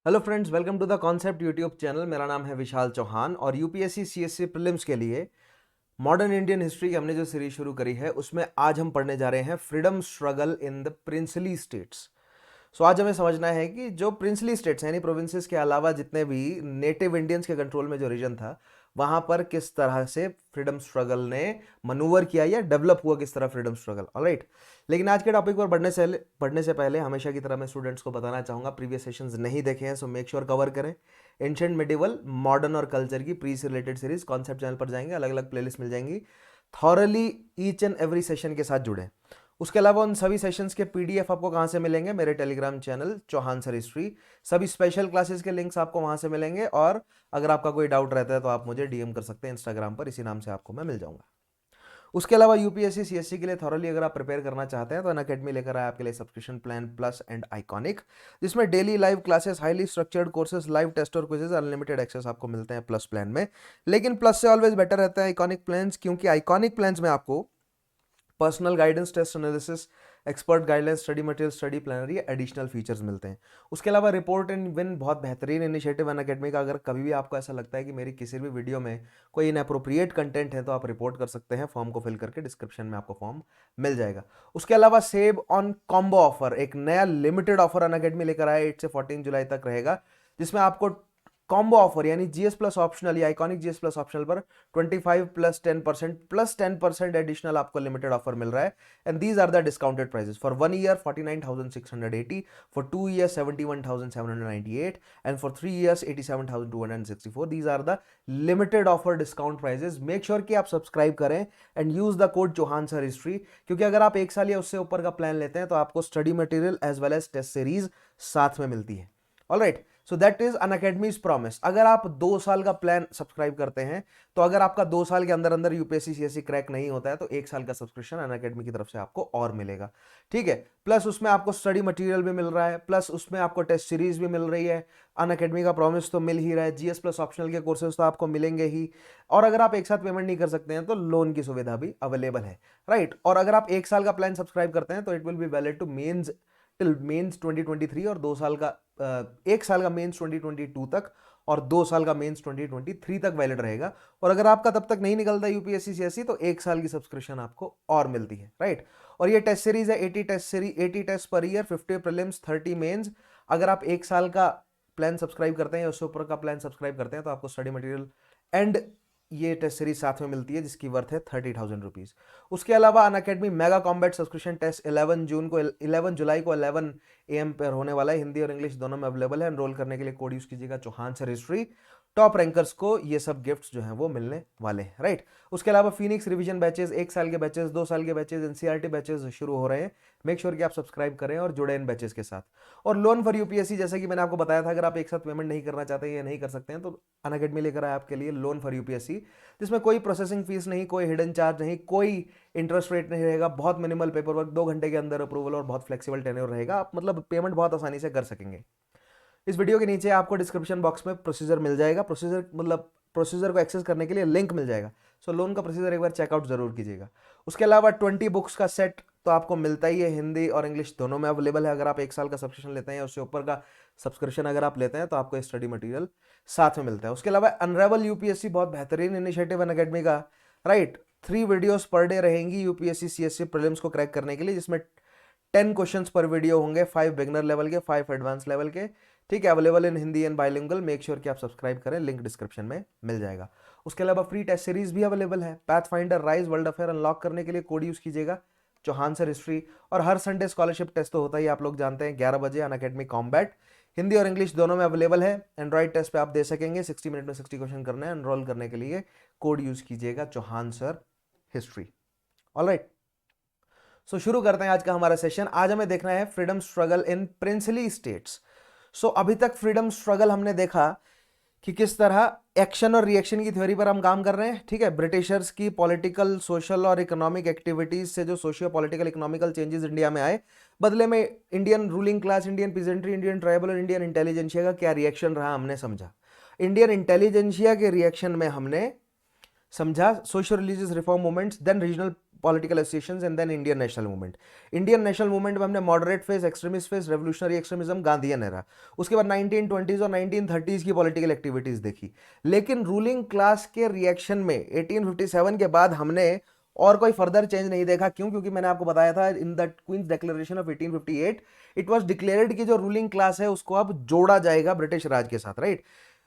Hello friends, welcome to the concept YouTube channel. मेरा नाम है विशाल चौहान और यूपीएससी सीएससी प्रीलिम्स के लिए मॉडर्न इंडियन हिस्ट्री की हमने जो सीरीज शुरू करी है उसमें आज हम पढ़ने जा रहे हैं freedom struggle in the princely states. So आज हमें समझना है कि जो प्रिंसली स्टेट्स यानी प्रोविंसेस के अलावा जितने भी नेटिव इंडियंस के कंट्रोल में जो रीजन था वहां पर किस तरह से फ्रीडम स्ट्रगल ने मनूवर किया या डेवलप हुआ, किस तरह फ्रीडम स्ट्रगल। ऑलराइट, लेकिन आज के टॉपिक पर बढ़ने से पहले हमेशा की तरह मैं स्टूडेंट्स को बताना चाहूंगा, प्रीवियस सेशंस नहीं देखे हैं सो मेक श्योर कवर करें। एंशिएंट मिडिवल, मॉडर्न और कल्चर की प्री से रिलेटेड सीरीज कॉन्सेप्ट चैनल पर जाएंगे, अलग अलग प्लेलिस्ट मिल जाएंगी। Thoroughly each and every session के साथ जुड़े। उसके अलावा उन सभी सेशंस के पीडीएफ आपको कहां से मिलेंगे? मेरे Telegram channel Chauhan sir history. सभी स्पेशल क्लासेस के लिंक्स आपको वहां से मिलेंगे और अगर आपका कोई डाउट रहता है तो आप मुझे डीएम कर सकते हैं इंस्टाग्राम पर, इसी नाम से आपको मैं मिल जाऊंगा। उसके अलावा यूपीएससी सीएससी के लिए थॉरली अगर आप प्रिपेयर करना चाहते हैं तो अनअकैडमी लेकर आया आपके लिए subscription plan plus and iconic, जिसमें daily live classes, highly structured courses, live test और क्विजेज, अनलिमिटेड एक्सेस आपको मिलते हैं प्लस प्लान में। लेकिन प्लस से ऑलवेज बेटर रहता है आइकॉनिक प्लान्स, क्योंकि आइकॉनिक प्लान्स में आपको personal guidance, test analysis, expert guidelines, study material, study planner, ये एडिशनल फीचर्स मिलते हैं। उसके अलावा रिपोर्ट एंड विन बहुत बेहतरीन इनिशिएटिव अनअकैडमी का। अगर कभी भी आपको ऐसा लगता है कि मेरी किसी भी वीडियो में कोई इनअप्रोप्रिएट कंटेंट है तो आप रिपोर्ट कर सकते हैं, फॉर्म को फिल करके डिस्क्रिप्शन में आपको फॉर्म मिल जाएगा। उसके अलावा सेव ऑन कॉम्बो ऑफर, एक नया लिमिटेड ऑफर अनअकैडमी लेकर आया, 8 से 14 जुलाई तक रहेगा, जिसमें आपको कॉम्बो ऑफर यानी जीएस प्लस ऑप्शनल या आइकॉनिक जीएस प्लस ऑप्शनल पर 25 प्लस 10% एडिशनल आपको लिमिटेड ऑफर मिल रहा है। And these are the discounted prices for 1 year 49,680, for 2 years 71,798 and for 3 years 87,264। These are the limited offer discount prices. Make sure कि आप subscribe करें and use the code Chauhan sir history, क्योंकि अगर आप 1 साल या उससे ऊपर का प्लान लेते हैं तो आपको study material as well as test series साथ में मिलती है। Alright, so that is Unacademy's promise. अगर आप 2 साल का प्लान सब्सक्राइब करते हैं तो अगर आपका 2 साल के अंदर अंदर यूपीएससी सीएससी क्रैक नहीं होता है तो 1 साल का सब्सक्रिप्शन अनअकैडमी की तरफ से आपको और मिलेगा। ठीक है, प्लस उसमें आपको स्टडी मटेरियल भी मिल रहा है, प्लस उसमें आपको टेस्ट सीरीज भी मिल रही है। अनअकैडमी का प्रॉमिस तो मिल ही रहा है, जीएस प्लस ऑप्शनल के कोर्सेज तो आपको मिलेंगे ही, और अगर आप एक साथ पेमेंट नहीं कर सकते हैं तो लोन की सुविधा भी अवेलेबल है। राइट, और अगर आप 1 साल का प्लान सब्सक्राइब करते हैं तो it will be valid to mains till mains 2023 और 2 साल का 1 साल का मेंस 2022 तक और 2 साल का मेंस 2023 तक वैलिड रहेगा। और अगर आपका तब तक नहीं निकलता यूपीएससी सीएससी तो 1 साल की सब्सक्रिप्शन आपको और मिलती है। राइट, और ये टेस्ट सीरीज है 80 test series, 80 test per year, 50 prelims, 30 mains. अगर आप 1 साल का प्लान सब्सक्राइब करते हैं या उससे ऊपर का प्लान सब्सक्राइब करते हैं तो आपको स्टडी मटेरियल एंड ये टेस्ट सीरीज साथ में मिलती है, जिसकी वर्थ है 30,000 रुपीज। उसके अलावा Unacademy mega combat subscription test 11 जुलाई को 11 AM पर होने वाला है, हिंदी और इंग्लिश दोनों में अवेलेबल है। एनरोल करने के लिए कोड यूज कीजिएगा Chauhan sir history. Top rankers को ये सब गिफ्ट्स जो हैं वो मिलने वाले हैं। राइट, उसके अलावा फिनिक्स रिवीजन बैचेस, 1 साल के बैचेस, 2 साल के बैचेस, एनसीईआरटी बैचेस शुरू हो रहे हैं। मेक श्योर कि आप सब्सक्राइब करें और जुड़े इन बैचेस के साथ। और लोन फॉर यूपीएससी, जैसे कि मैंने आपको बताया था, अगर आप एक साथ पेमेंट नहीं करना चाहते हैं या नहीं कर सकते हैं तो अनअकैडमी लेकर आए आपके लिए लोन फॉर यूपीएससी, जिसमें कोई प्रोसेसिंग फीस नहीं, कोई हिडन चार्ज नहीं, कोई इंटरेस्ट रेट नहीं रहेगा, बहुत मिनिमल पेपर वर्क, 2 घंटे के अंदर अप्रूवल और बहुत फ्लेक्सिबल टेन्योर रहेगा। आप मतलब पेमेंट बहुत आसानी से कर सकेंगे। इस वीडियो के नीचे आपको डिस्क्रिप्शन बॉक्स में प्रोसीजर मिल जाएगा, प्रोसीजर को एक्सेस करने के लिए लिंक मिल जाएगा। सो लोन का प्रोसीजर एक बार चेकआउट जरूर कीजिएगा। उसके अलावा 20 बुक्स का सेट तो आपको मिलता ही है, हिंदी और इंग्लिश दोनों में अवेलेबल है। अगर आप 1 साल का सब्सक्रिप्शन लेते हैं या उससे ऊपर का सब्सक्रिप्शन अगर आप लेते हैं तो आपको स्टडी मटेरियल साथ में मिलता है। उसके अलावा अनरेवल यूपीएससी बहुत बेहतरीन इनिशिएटिव है अनअकैडमी का। राइट, 3 वीडियोस पर डे रहेंगी यूपीएससी सीएससी प्रीलिम्स को क्रैक करने के लिए, जिसमें 10 क्वेश्चंस पर वीडियो होंगे, 5 बिगनर लेवल के, 5 एडवांस लेवल के। ठीक है, available in Hindi and bilingual. Make sure कि आप सब्सक्राइब करें, लिंक डिस्क्रिप्शन में मिल जाएगा। उसके अलावा फ्री टेस्ट सीरीज भी अवेलेबल है। Path finder, rise, world affair unlock करने के लिए कोड यूज कीजिएगा चौहान सर हिस्ट्री। और हर संडे स्कॉलरशिप टेस्ट तो होता ही, आप लोग जानते हैं, 11 बजे अनअकैडमी कॉम्बैट, हिंदी और इंग्लिश दोनों में अवेलेबल है। एंड्रॉइड टेस्ट पे आप दे सकेंगे, 60 मिनट में 60 क्वेश्चन करना है। एनरोल करने के लिए कोड यूज कीजिएगा चौहान सर हिस्ट्री। ऑलराइट, सो शुरू करते हैं आज का हमारा सेशन। आज हमें देखना है freedom struggle in princely states. So अभी तक फ्रीडम स्ट्रगल हमने देखा कि किस तरह एक्शन और रिएक्शन की थ्योरी पर हम काम कर रहे हैं। ठीक है, ब्रिटिशर्स की पॉलिटिकल, सोशल और इकोनॉमिक एक्टिविटीज से जो socio political economical changes India में आए, बदले में Indian ruling class, Indian peasantry, Indian tribal और इंडियन इंटेलिजेंशिया का क्या रिएक्शन रहा हमने समझा। इंडियन इंटेलिजेंशिया के रिएक्शन में हमने समझा social religious reform movements, then regional political associations and then Indian national movement. Indian national movement में हमने moderate phase, extremist phase, revolutionary extremism, Gandhian era. उसके बाद 1920s और 1930s की पॉलिटिकल एक्टिविटीज देखी। लेकिन रूलिंग क्लास के रिएक्शन में 1857 के बाद हमने और कोई फर्दर चेंज नहीं देखा। क्यों? क्योंकि मैंने आपको बताया था in the queen's declaration of 1858 it was declared कि जो रूलिंग क्लास है उसको अब जोड़ा जाएगा ब्रिटिश राज के साथ, राइट।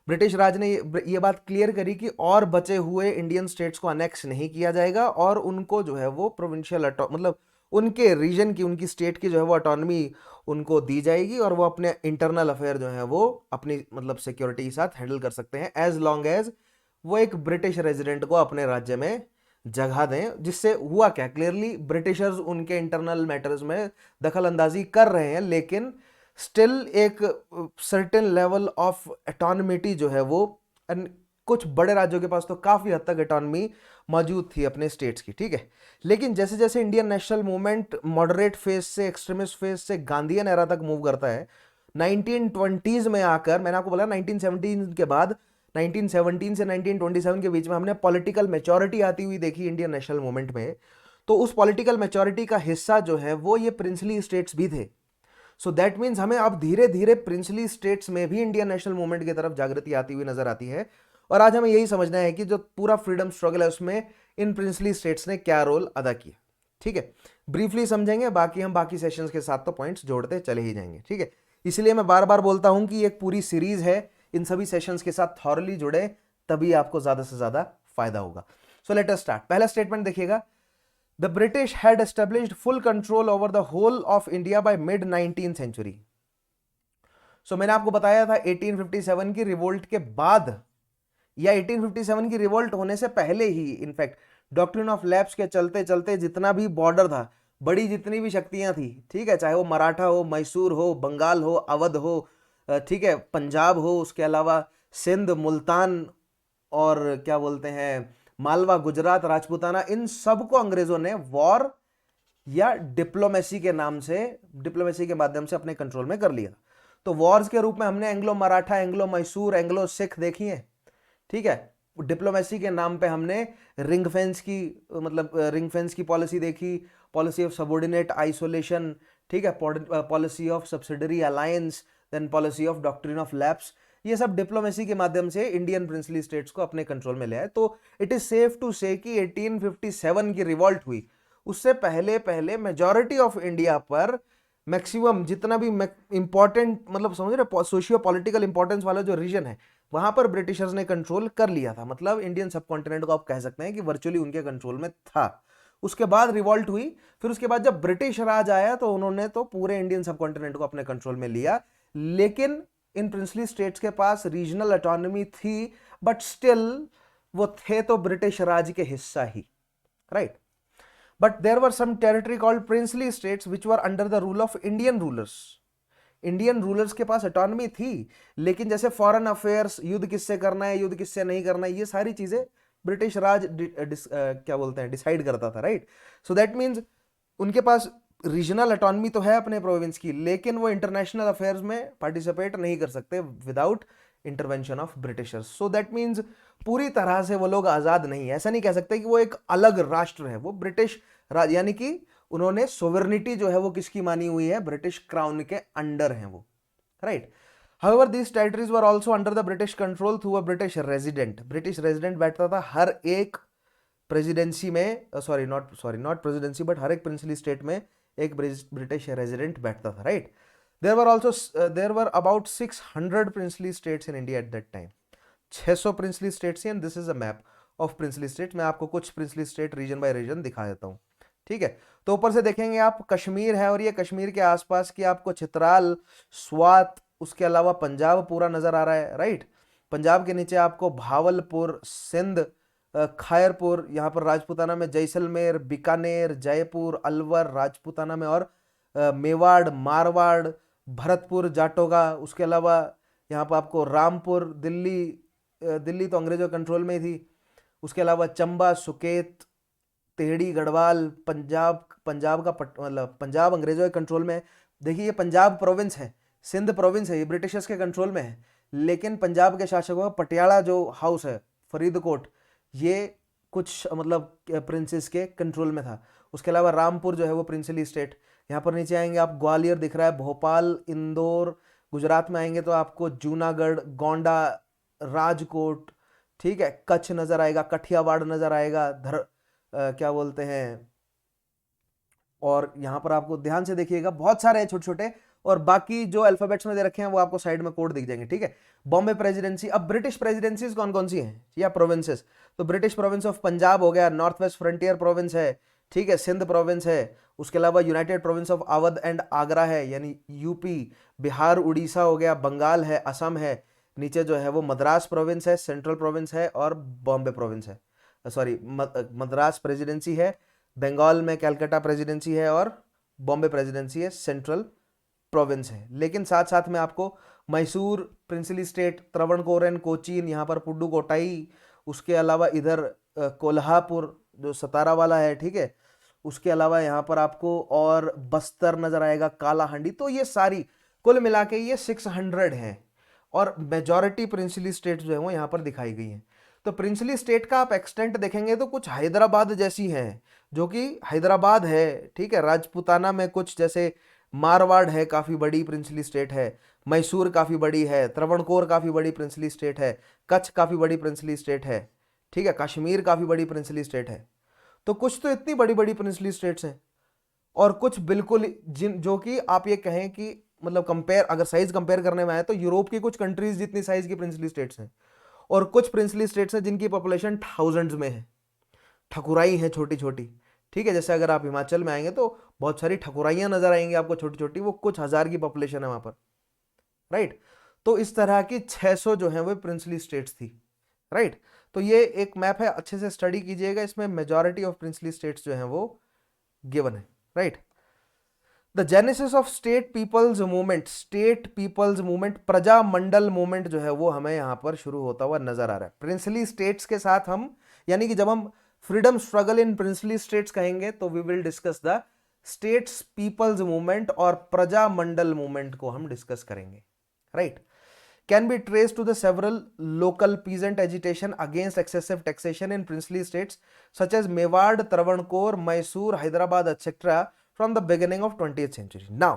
ब्रिटिश राज ने ये बात क्लियर करी कि और बचे हुए इंडियन स्टेट्स को अनेक्स नहीं किया जाएगा और उनको जो है वो प्रोविंशियल मतलब उनके रीजन की, उनकी स्टेट की जो है वो ऑटोनॉमी उनको दी जाएगी और वो अपने इंटरनल अफेयर जो है वो अपनी मतलब सिक्योरिटी के साथ हैंडल कर सकते हैं एज लॉन्ग एज वो एक ब्रिटिश रेजिडेंट को अपने राज्य में जगह दें। जिससे हुआ क्या, क्लियरली ब्रिटिशर्स उनके इंटरनल मैटर्स में दखल अंदाजी कर रहे हैं, लेकिन स्टिल एक सर्टेन लेवल ऑफ एटॉनमिटी जो है वो कुछ बड़े राज्यों के पास तो काफी हद तक एटॉनमी मौजूद थी अपने स्टेट्स की, ठीक है। लेकिन जैसे जैसे Indian national movement moderate phase से एक्सट्रीमिस्ट फेज से गांधीयन एरा तक मूव करता है, 1920s में आकर, मैंने आपको बोला 1917 के बाद 1917 से 1927 के बीच में हमने पॉलिटिकल मैच्योरिटी आती हुई देखी इंडियन नेशनल मूवमेंट में। तो उस पॉलिटिकल मैच्योरिटी का हिस्सा जो है वो ये प्रिंसली स्टेट्स भी थे। सो दैट मीन्स हमें अब धीरे धीरे प्रिंसली स्टेट्स में भी इंडियन नेशनल मूवमेंट की तरफ जागृति आती हुई नजर आती है। और आज हमें यही समझना है कि जो पूरा फ्रीडम स्ट्रगल है उसमें इन प्रिंसली स्टेट्स ने क्या रोल अदा किया, ठीक है। ब्रीफली समझेंगे, बाकी हम बाकी सेशंस के साथ तो पॉइंट्स जोड़ते चले ही जाएंगे, ठीक है। इसलिए मैं बार बार बोलता हूं कि एक पूरी सीरीज है, इन सभी सेशंस के साथ थॉरली जुड़े, तभी आपको ज्यादा से ज्यादा फायदा होगा। So let us start. पहला स्टेटमेंट देखिएगा, The British had established full control over the whole of India by mid 19th century. So मैंने आपको बताया था 1857 की रिवोल्ट के बाद या 1857 की रिवोल्ट होने से पहले ही इनफैक्ट डॉक्ट्रिन ऑफ लैप्स के चलते चलते जितना भी बॉर्डर था, बड़ी जितनी भी शक्तियां थी, ठीक है, चाहे वो मराठा हो, मैसूर हो, बंगाल हो, अवध हो, ठीक है, पंजाब हो, उसके अलावा सिंध, मुल्तान और क्या बोलते हैं मालवा, गुजरात, राजपूताना, इन सबको अंग्रेजों ने वॉर या डिप्लोमेसी के नाम से, डिप्लोमेसी के माध्यम से अपने कंट्रोल में कर लिया। तो वॉर्स के रूप में हमने Anglo Maratha, Anglo Mysore, Anglo Sikh देखी है, ठीक है। डिप्लोमेसी के नाम पे हमने रिंग फेंस की, मतलब रिंग फेंस की पॉलिसी देखी, पॉलिसी ऑफ सबऑर्डिनेट आइसोलेशन, ठीक है, policy of subsidiary alliance, then policy of doctrine of lapse, ये सब डिप्लोमेसी के माध्यम से इंडियन प्रिंसली स्टेट्स को अपने कंट्रोल में ले आए। तो इट इज सेफ टू से कि 1857 की रिवॉल्ट हुई उससे पहले पहले मेजॉरिटी ऑफ इंडिया पर मैक्सिमम जितना भी इंपॉर्टेंट, मतलब समझ रहे, सोशियो पॉलिटिकल इंपॉर्टेंस वाला जो रीजन है वहां पर ब्रिटिशर्स ने कंट्रोल कर लिया था। मतलब इंडियन सबकॉन्टिनेंट को आप कह सकते हैं कि वर्चुअली उनके कंट्रोल में था। उसके बाद रिवॉल्ट हुई, फिर उसके बाद जब ब्रिटिश राज आया तो उन्होंने तो पूरे इंडियन सबकॉन्टिनेंट को अपने कंट्रोल में लिया। लेकिन इन प्रिंसली स्टेट्स के पास रीजनल ऑटोनॉमी थी, बट स्टिल वो थे तो ब्रिटिश राज के हिस्सा ही, right. But there were some territory called princely states which were under the rule of Indian rulers. Indian rulers के पास ऑटोनॉमी थी, लेकिन जैसे फॉरेन अफेयर्स, युद्ध किससे करना है, युद्ध किससे नहीं करना है, ये सारी चीजें ब्रिटिश राज क्या बोलते हैं डिसाइड करता था, राइट। सो दैट मीन्स उनके पास रीजनल ऑटोनॉमी तो है अपने प्रोविंस की, लेकिन वो इंटरनेशनल अफेयर्स में पार्टिसिपेट नहीं कर सकते without intervention of Britishers. So that means पूरी तरह से वो लोग आजाद नहीं है, ऐसा नहीं कह सकते कि वो एक अलग राष्ट्र है, वो ब्रिटिश राज, यानी कि उन्होंने सोवरेनिटी जो है वो किसकी मानी हुई है, ब्रिटिश क्राउन के अंडर है वो, right. However, these territories were also under the British control through a British resident. British resident बैठता था हर एक प्रेसिडेंसी में, नॉट प्रेसिडेंसी बट हर एक प्रिंसली स्टेट में एक ब्रिटिश रेजिडेंट बैठता था, right. There were about 600 princely states in India at that time. 600 princely states, and this is a map of princely state. मैं आपको कुछ princely state region by region दिखा देता हूँ, ठीक है। तो ऊपर से देखेंगे आप, कश्मीर है और ये कश्मीर के आसपास की आपको चित्राल, स्वात, उसके अलावा पंजाब पूरा नजर आ रहा है, राइट। पंजाब के नीचे आपको भावलपुर, सिंध, खैरपुर, यहाँ पर राजपूताना में जैसलमेर, बीकानेर, जयपुर, अलवर राजपूताना में, और मेवाड़, मारवाड़, भरतपुर, जाटोगा, उसके अलावा यहाँ पर आपको रामपुर, दिल्ली तो अंग्रेजों कंट्रोल में थी, उसके अलावा चंबा, सुकेत, तेहड़ी, गढ़वाल, पंजाब का मतलब पंजाब अंग्रेजों के कंट्रोल में है। देखिए ये पंजाब प्रोविंस है, सिंध प्रोविंस है, ये ब्रिटिशर्स के कंट्रोल में है, लेकिन पंजाब के शासकों का पटियाला जो हाउस है, फरीदकोट, ये कुछ मतलब प्रिंसेस के कंट्रोल में था। उसके अलावा रामपुर जो है वो प्रिंसली स्टेट। यहाँ पर नीचे आएंगे आप, ग्वालियर दिख रहा है, भोपाल, इंदौर। गुजरात में आएंगे तो आपको जूनागढ़, गोंडा, राजकोट, ठीक है, कच्छ नजर आएगा, कठियावाड़ नजर आएगा, क्या बोलते हैं, और यहाँ पर आपको ध्यान से देखिएगा बहुत सारे हैं छोटे छोटे, और बाकी जो अल्फाबेट्स में दे रखे हैं वो आपको साइड में कोड दिख जाएंगे, ठीक है। बॉम्बे प्रेसिडेंसी। अब ब्रिटिश प्रेसिडेंसीज कौन कौन सी हैं या प्रोविंसेस, तो ब्रिटिश प्रोविंस ऑफ पंजाब हो गया, नॉर्थ वेस्ट फ्रंटियर प्रोविंस है, ठीक है, सिंध प्रोविंस है। उसके अलावा United province of Awadh and Agra है, यानी यूपी, बिहार, उड़ीसा हो गया, बंगाल है, असम है। नीचे जो है वो मद्रास प्रोविंस है, सेंट्रल प्रोविंस है, और बॉम्बे प्रोविंस है, सॉरी मद्रास प्रेसिडेंसी है, बंगाल में कैलकाटा प्रेसिडेंसी है, और बॉम्बे प्रेसिडेंसी है, सेंट्रल प्रोविंस है। लेकिन साथ साथ में आपको मैसूर प्रिंसली स्टेट, त्रवणकोरन, कोचीन, यहाँ पर पुडुकोट्टई, उसके अलावा इधर कोल्हापुर जो सतारा वाला है, ठीक है, उसके अलावा यहाँ पर आपको और बस्तर नजर आएगा, कालाहांडी। तो ये सारी कुल मिला के ये 600 हैं, और मेजॉरिटी प्रिंसली स्टेट जो है वो यहाँ पर दिखाई गई हैं। तो प्रिंसली स्टेट का आप एक्सटेंट देखेंगे तो कुछ हैदराबाद जैसी हैं, जो कि हैदराबाद है, ठीक है, राजपूताना में कुछ, जैसे मारवाड़ है, काफी बड़ी प्रिंसली स्टेट है, मैसूर काफी बड़ी है, त्रवणकोर काफी बड़ी प्रिंसली स्टेट है, कच्छ काफी बड़ी प्रिंसली स्टेट है, ठीक है, कश्मीर काफी बड़ी प्रिंसली स्टेट है। तो कुछ तो इतनी बड़ी बड़ी प्रिंसली स्टेट्स हैं, और कुछ बिल्कुल जिन जो कि आप ये कहें कि मतलब कंपेयर, अगर साइज कंपेयर करने में आए तो यूरोप की कुछ कंट्रीज जितनी साइज की प्रिंसली स्टेट्स हैं, और कुछ प्रिंसली स्टेट्स हैं जिनकी पॉपुलेशन थाउजेंड्स में है, ठकुराई हैं छोटी छोटी, ठीक है। जैसे अगर आप हिमाचल में आएंगे तो बहुत सारी ठकुराइयां नजर आएंगी आपको छोटी छोटी, वो कुछ हजार की पॉपुलेशन है वहां पर, राइट। तो इस तरह की 600 जो है वो प्रिंसली स्टेट्स थी, राइट। तो ये एक मैप है, अच्छे से स्टडी कीजिएगा, इसमें मेजॉरिटी ऑफ प्रिंसली स्टेट्स जो है वो गिवन है, right. The genesis of state people's movement, Prajamandal movement जो है वो हमें यहां पर शुरू होता हुआ नजर आ रहा है प्रिंसली स्टेट्स के साथ। हम यानी कि जब हम freedom struggle in princely states कहेंगे तो we will discuss the states people's movement, और प्रजामंडल मूवमेंट को हम डिस्कस करेंगे, right. Can be traced to the several local peasant agitation against excessive taxation in princely states such as Mewad, Travancore, Mysore, Hyderabad, etc. from the beginning of 20th century. Now,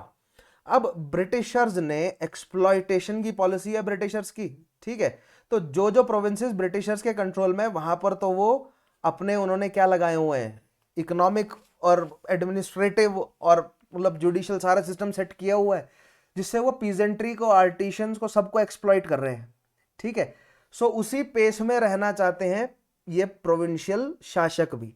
अब Britishers ने exploitation की policy है Britishers की, ठीक है। तो जो जो प्रोविंसेस ब्रिटिशर्स के कंट्रोल में, वहां पर तो वो अपने उन्होंने क्या लगाए हुए हैं, इकोनॉमिक और एडमिनिस्ट्रेटिव और मतलब जुडिशियल सारा सिस्टम सेट किया हुआ है, जिससे वो पीजेंट्री को, आर्टिशंस को, सबको एक्सप्लॉइट कर रहे हैं, ठीक है। सो उसी पेस में रहना चाहते हैं ये प्रोविंशियल शासक भी।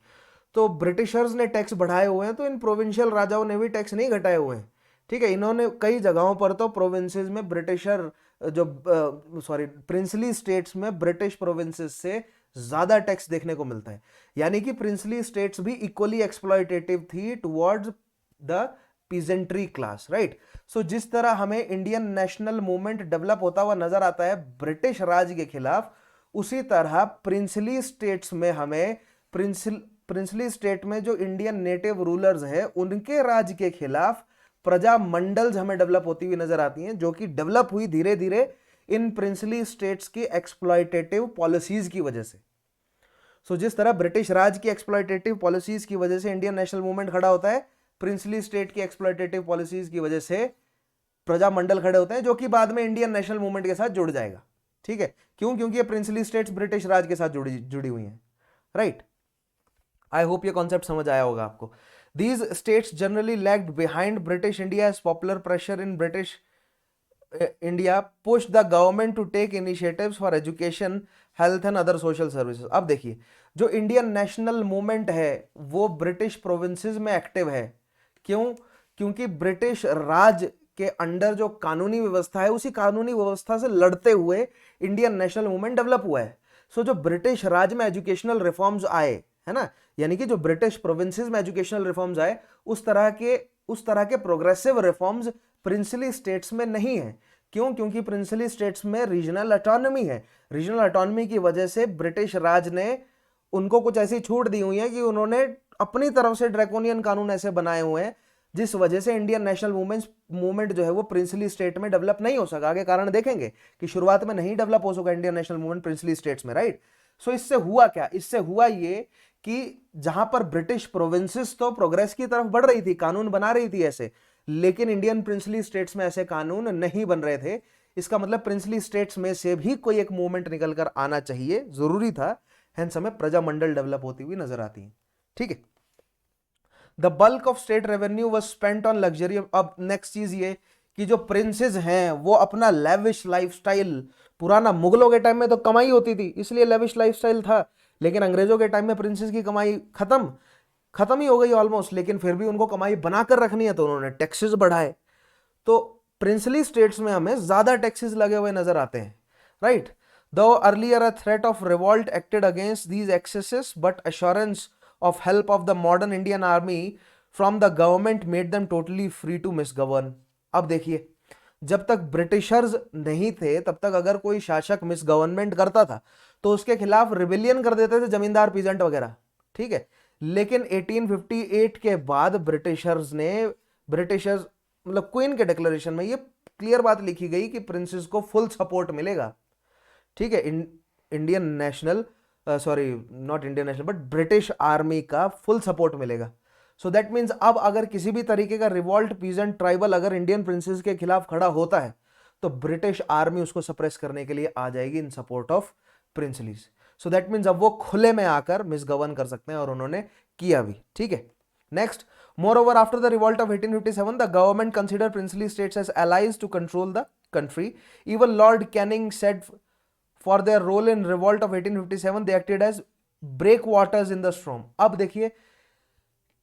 तो ब्रिटिशर्स ने टैक्स बढ़ाए हुए हैं, तो इन प्रोविंशियल राजाओं ने भी टैक्स नहीं घटाए हुए हैं, ठीक है। इन्होंने कई जगहों पर तो प्रोविंसेस में ब्रिटिशर जो प्रिंसली स्टेट्स में ब्रिटिश प्रोविंसेस से ज्यादा टैक्स देखने को मिलता है, यानी कि प्रिंसली स्टेट्स भी इक्वली एक्सप्लॉयटेटिव थी towards the peasantry class, right. So जिस तरह हमें इंडियन नेशनल मूवमेंट डेवलप होता हुआ नजर आता है ब्रिटिश राज के खिलाफ, उसी तरह प्रिंसली स्टेट्स में हमें प्रिंसली स्टेट में जो इंडियन नेटिव रूलर्स हैं उनके राज के खिलाफ प्रजा मंडल्स हमें डेवलप होती हुई नजर आती हैं, जो कि डेवलप हुई धीरे धीरे इन प्रिंसली स्टेट्स की एक्सप्लॉयटेटिव पॉलिसीज की वजह से। सो जिस तरह ब्रिटिश राज की एक्सप्लॉयटेटिव पॉलिसीज की वजह से इंडियन नेशनल मूवमेंट खड़ा होता है, प्रिंसली स्टेट की एक्सप्लॉयटेटिव पॉलिसीज की वजह से प्रजामंडल खड़े होते हैं, जो कि बाद में इंडियन नेशनल मूवमेंट के साथ जुड़ जाएगा, ठीक है। क्यों? क्योंकि ये प्रिंसली स्टेट्स ब्रिटिश राज के साथ जुड़ी हुई हैं, राइट। आई होप ये कॉन्सेप्ट समझ आया होगा आपको। These states generally lagged behind British India as popular pressure in British India push the government to take initiatives for education, health and other social services. अब देखिए, जो इंडियन नेशनल मूवमेंट है वो ब्रिटिश प्रोविंसेस में active है। क्यों? क्योंकि British Raj के अंडर जो कानूनी व्यवस्था है, उसी कानूनी व्यवस्था से लड़ते हुए इंडियन नेशनल मूवमेंट डेवलप हुआ है। सो जो ब्रिटिश राज में एजुकेशनल रिफॉर्म्स आए, है ना, यानी कि जो ब्रिटिश प्रोविंसेस में एजुकेशनल रिफॉर्म्स आए, उस तरह के प्रोग्रेसिव रिफॉर्म्स प्रिंसली स्टेट्स में नहीं है। क्यों? क्योंकि प्रिंसली स्टेट्स में रीजनल ऑटोनॉमी है। रीजनल ऑटोनॉमी की वजह से ब्रिटिश राज ने उनको कुछ ऐसी छूट दी हुई है कि उन्होंने अपनी तरफ से ड्रैकोनियन कानून ऐसे बनाए हुए हैं, जिस वजह से इंडियन नेशनल मूवमेंट जो है वो प्रिंसली स्टेट में डेवलप नहीं हो सका। आगे कारण देखेंगे कि शुरुआत में नहीं डेवलप हो सका Indian national movement princely states में, राइट। सो इससे हुआ क्या, इससे हुआ ये कि जहां पर ब्रिटिश प्रोविंसेस तो प्रोग्रेस की तरफ बढ़ रही थी, कानून बना रही थी ऐसे, लेकिन इंडियन प्रिंसली स्टेट्स में ऐसे कानून नहीं बन रहे थे। इसका मतलब प्रिंसली स्टेट्स में से भी कोई एक मूवमेंट निकल कर आना चाहिए, जरूरी था। हेंस हमें प्रजामंडल डेवलप होती हुई नजर आती है। ठीक है, the bulk of state revenue was spent on luxury. अब नेक्स्ट चीज ये कि जो प्रिंसेस हैं वो अपना लेविश लाइफस्टाइल, पुराना मुगलों के टाइम में तो कमाई होती थी इसलिए लेविश लाइफस्टाइल था, लेकिन अंग्रेजों के टाइम में प्रिंसेस की कमाई खत्म खत्म ही हो गई ऑलमोस्ट, लेकिन फिर भी उनको कमाई बनाकर रखनी है तो उन्होंने टैक्सेस बढ़ाए। तो प्रिंसली स्टेट्स में हमें ज्यादा टैक्सेस लगे हुए नजर आते हैं, राइट। दो earlier a threat of revolt acted against these axes but assurance of help of the modern Indian army from the government made them totally free to misgovern। अब देखिए, जब तक ब्रिटिशर्स नहीं थे तब तक अगर कोई शासक मिसगवर्नमेंट करता था तो उसके खिलाफ रिबेलियन कर देते थे जमींदार पीजेंट वगैरह, ठीक है। लेकिन 1858 के बाद ब्रिटिशर्स मतलब क्वीन के डिक्लेरेशन में ये क्लियर बात लिखी गई कि प्रिंसेस को फुल सपोर्ट मिलेगा, ठीक है। Indian national sorry not Indian national but British army का फुल सपोर्ट मिलेगा। सो दैट मीन्स अब अगर किसी भी तरीके का रिवॉल्ट पीजेंट ट्राइबल अगर इंडियन प्रिंसेस के खिलाफ खड़ा होता है तो ब्रिटिश आर्मी उसको सप्रेस करने के लिए आ जाएगी in support of princelies. So that means अब वो खुले में आकर मिसगवर्न कर सकते हैं और उन्होंने किया भी, ठीक है। Next, moreover after the revolt of 1857 the government considered princely states as allies to control the country। even Lord Canning said for their role in revolt of 1857 they acted as breakwaters in the storm। अब देखिए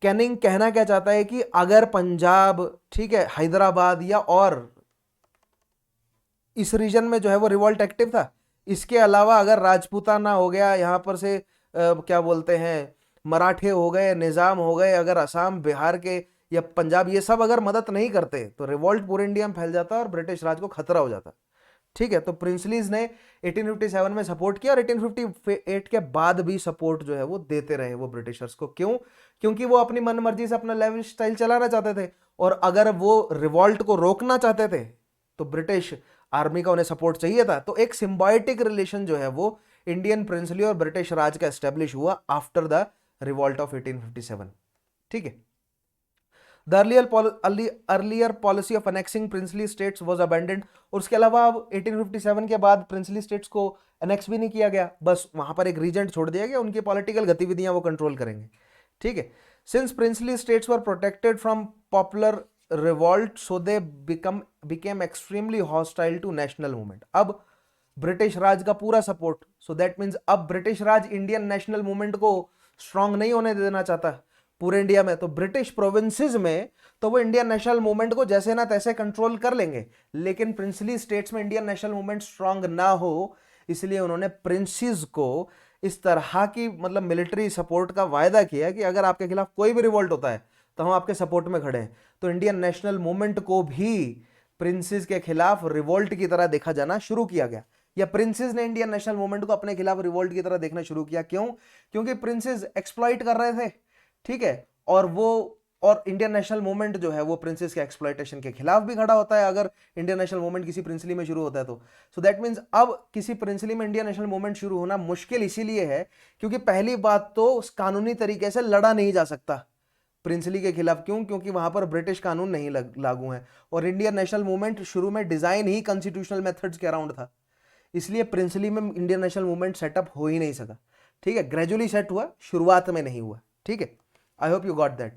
Canning कहना क्या चाहता है कि अगर पंजाब, ठीक है, हैदराबाद या और इस रीजन में जो है वो रिवॉल्ट एक्टिव था, इसके अलावा अगर राजपूताना हो गया, यहां पर से क्या बोलते हैं मराठे हो गए, निजाम हो गए, अगर असम बिहार के या पंजाब ये सब अगर मदद नहीं करते तो रिवॉल्ट पूरे इंडिया में फैल जाता और ब्रिटिश राज को खतरा हो जाता, ठीक है। तो प्रिंसलीज ने 1857 में सपोर्ट किया और 1858 के बाद भी सपोर्ट जो है वो देते रहे वो ब्रिटिशर्स को। क्यों? क्योंकि वो अपनी मन मर्जी से अपना लेविश स्टाइल चलाना चाहते थे और अगर वो रिवॉल्ट को रोकना चाहते थे तो ब्रिटिश आर्मी का उन्हें सपोर्ट चाहिए था। तो एक सिम्बायोटिक रिलेशन जो है वो इंडियन प्रिंसली और ब्रिटिश राज का एस्टेब्लिश हुआ आफ्टर द रिवॉल्ट ऑफ 1857, ठीक है। The earlier policy of annexing princely states was abandoned। और उसके अलावा अब 1857 के बाद प्रिंसली स्टेट्स को अनेक्स भी नहीं किया गया, बस वहां पर एक रीजेंट छोड़ दिया गया, उनकी पॉलिटिकल गतिविधियां वो कंट्रोल करेंगे, ठीक है। Since princely states were protected from popular revolt so they became extremely hostile to national movement. अब ब्रिटिश राज का पूरा सपोर्ट, सो दैट मीन्स अब British Raj Indian national movement को स्ट्रांग नहीं होने देना चाहता पूरे इंडिया में। तो ब्रिटिश प्रोविंसेस में तो वो इंडियन नेशनल मूवमेंट को जैसे ना तैसे कंट्रोल कर लेंगे, लेकिन प्रिंसली स्टेट्स में इंडियन नेशनल मूवमेंट स्ट्रांग ना हो, इसलिए उन्होंने प्रिंसेस को इस तरह की मतलब मिलिट्री सपोर्ट का वायदा किया कि अगर आपके खिलाफ कोई भी रिवोल्ट होता है तो हम आपके सपोर्ट में खड़े हैं। तो इंडियन नेशनल मूवमेंट को भी प्रिंसेस के खिलाफ रिवोल्ट की तरह देखा जाना शुरू किया गया, या प्रिंसेस ने इंडियन नेशनल मूवमेंट को अपने खिलाफ रिवोल्ट की तरह देखना शुरू किया। क्यों? क्योंकि प्रिंसेस एक्सप्लॉइट कर रहे थे, ठीक है, और इंडियन नेशनल मूवमेंट जो है वो प्रिंसेस के एक्सप्लॉइटेशन के खिलाफ भी खड़ा होता है अगर इंडियन नेशनल मूवमेंट किसी प्रिंसली में शुरू होता है तो। सो दैट मींस अब किसी प्रिंसली में इंडियन नेशनल मूवमेंट शुरू होना मुश्किल इसीलिए है क्योंकि पहली बात तो कानूनी तरीके से लड़ा नहीं जा सकता प्रिंसली के खिलाफ। क्यों? क्योंकि वहां पर ब्रिटिश कानून नहीं लागू है और इंडियन नेशनल मूवमेंट शुरू में डिजाइन ही कॉन्स्टिट्यूशनल मेथड्स के अराउंड था, इसलिए प्रिंसली में इंडियन नेशनल मूवमेंट सेटअप हो ही नहीं सका, ठीक है। ग्रेजुअली सेट हुआ, शुरुआत में नहीं हुआ, ठीक है। I hope you got that.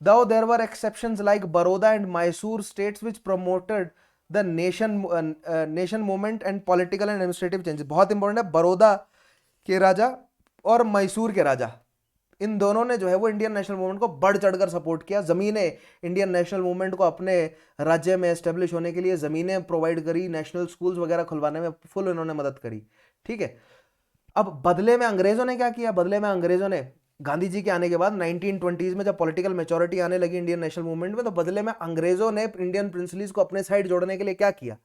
Though there were exceptions like Baroda and Mysore states which promoted the nation movement and political and administrative changes। बहुत इंपॉर्टेंट है, बड़ौदा के राजा और मैसूर के राजा, इन दोनों ने जो है वो इंडियन नेशनल मूवमेंट को बढ़ चढ़कर सपोर्ट किया। जमीनें इंडियन नेशनल मूवमेंट को अपने राज्य में एस्टेब्लिश होने के लिए जमीनें प्रोवाइड करी, नेशनल स्कूल्स वगैरह खुलवाने में फुल इन्होंने मदद करी, ठीक है। अब बदले में अंग्रेजों ने क्या किया? बदले में अंग्रेजों ने गांधी जी के आने के बाद 1920s में जब पॉलिटिकल मैच्योरिटी आने लगी इंडियन नेशनल मूवमेंट में, तो बदले में अंग्रेजों ने इंडियन प्रिंसलीज को अपने साइड जोड़ने के लिए क्या किया?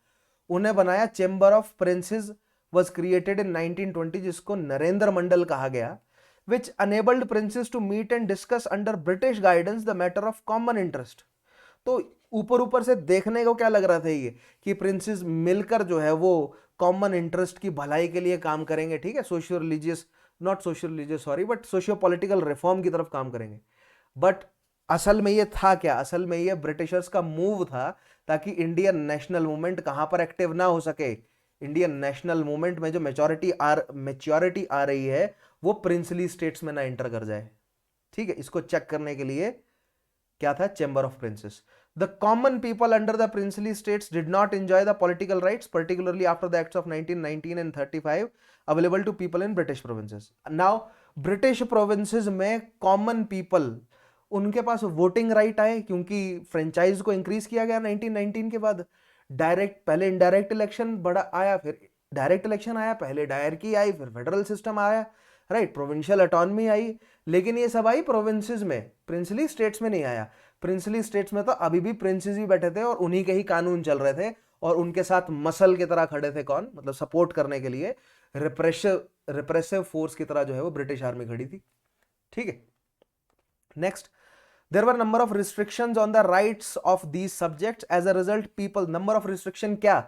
उन्हें बनाया chamber of princess was created in 1920, जिसको नरेंद्र मंडल कहा गया, which enabled princes to meet and discuss under British guidance the matter of common interest। तो ऊपर ऊपर से देखने को क्या लग रहा था ये कि प्रिंसेस मिलकर जो है वो कॉमन इंटरेस्ट की भलाई के लिए काम करेंगे, ठीक है, socio religious, not socio religious sorry, but socio political reform की तरफ काम करेंगे। बट असल में ये था क्या, असल में ये ब्रिटिशर्स का मूव था ताकि इंडियन नेशनल मूवमेंट कहां पर एक्टिव ना हो सके। इंडियन नेशनल मूवमेंट में जो मेच्योरिटी आ रही है वो प्रिंसली स्टेट्स में ना एंटर कर जाए, ठीक है। इसको चेक करने के लिए क्या था, chamber of princess. The common people under the princely states did not enjoy the political rights, particularly after the acts of 1919 and 35 available to people in British provinces. Now, British provinces में common people उनके पास voting right आए क्योंकि franchise को increase किया गया 1919 के बाद। Direct, पहले इनडायरेक्ट इलेक्शन बड़ा आया, फिर डायरेक्ट इलेक्शन आया, पहले डायरकी आई, फिर फेडरल सिस्टम आया, राइट, प्रोविंशियल ऑटोनॉमी आई, लेकिन ये सब आई प्रोविंसेस में, प्रिंसली स्टेट्स में नहीं आया। प्रिंसली स्टेट्स में तो अभी भी प्रिंसेस ही बैठे थे और उन्हीं के ही कानून चल रहे थे और उनके साथ मसल की तरह खड़े थे कौन, मतलब सपोर्ट करने के लिए रिप्रेसिव फोर्स की तरह जो है वो ब्रिटिश आर्मी खड़ी थी, ठीक है। Next, there were number of restrictions on the rights of these subjects, as a result people, number of restriction क्या,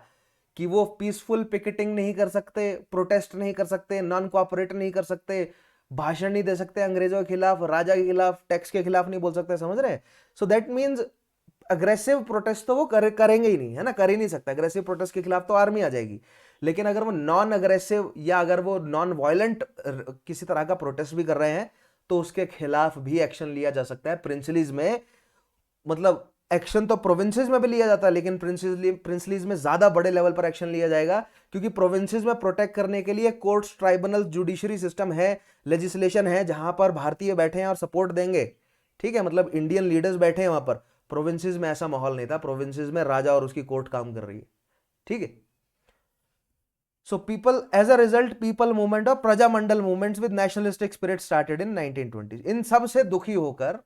कि वो पीसफुल पिकेटिंग नहीं कर सकते, प्रोटेस्ट नहीं कर सकते, नॉन कोऑपरेट नहीं कर सकते, भाषण नहीं दे सकते अंग्रेजों के खिलाफ, राजा के खिलाफ, टैक्स के खिलाफ नहीं बोल सकते, समझ रहे हैं। सो दैट मीन्स अग्रेसिव प्रोटेस्ट तो वो करेंगे ही नहीं, है ना, कर ही नहीं सकता। अग्रेसिव प्रोटेस्ट के खिलाफ तो आर्मी आ जाएगी, लेकिन अगर वो नॉन अग्रेसिव या अगर वो नॉन वायलेंट किसी तरह का प्रोटेस्ट भी कर रहे हैं तो उसके खिलाफ भी एक्शन लिया जा सकता है। प्रिंसलीज में मतलब एक्शन तो प्रोविंसेस में भी लिया जाता है, लेकिन प्रिंसलीज में ज्यादा बड़े लेवल पर एक्शन लिया जाएगा क्योंकि प्रोविंसेस में प्रोटेक्ट करने के लिए कोर्ट्स, ट्राइब्यूनल, जुडिशरी सिस्टम है, लेजिस्लेशन है जहां पर भारतीय बैठे हैं और सपोर्ट देंगे, ठीक है, मतलब इंडियन लीडर्स बैठे हैं वहां पर। प्रोविंसेस में ऐसा माहौल नहीं था, प्रोविंसेस में राजा और उसकी कोर्ट काम कर रही है, ठीक है। So people, as a result people movement और Prajamandal movements with nationalistic spirit started in 1920। इन सब से दुखी होकर,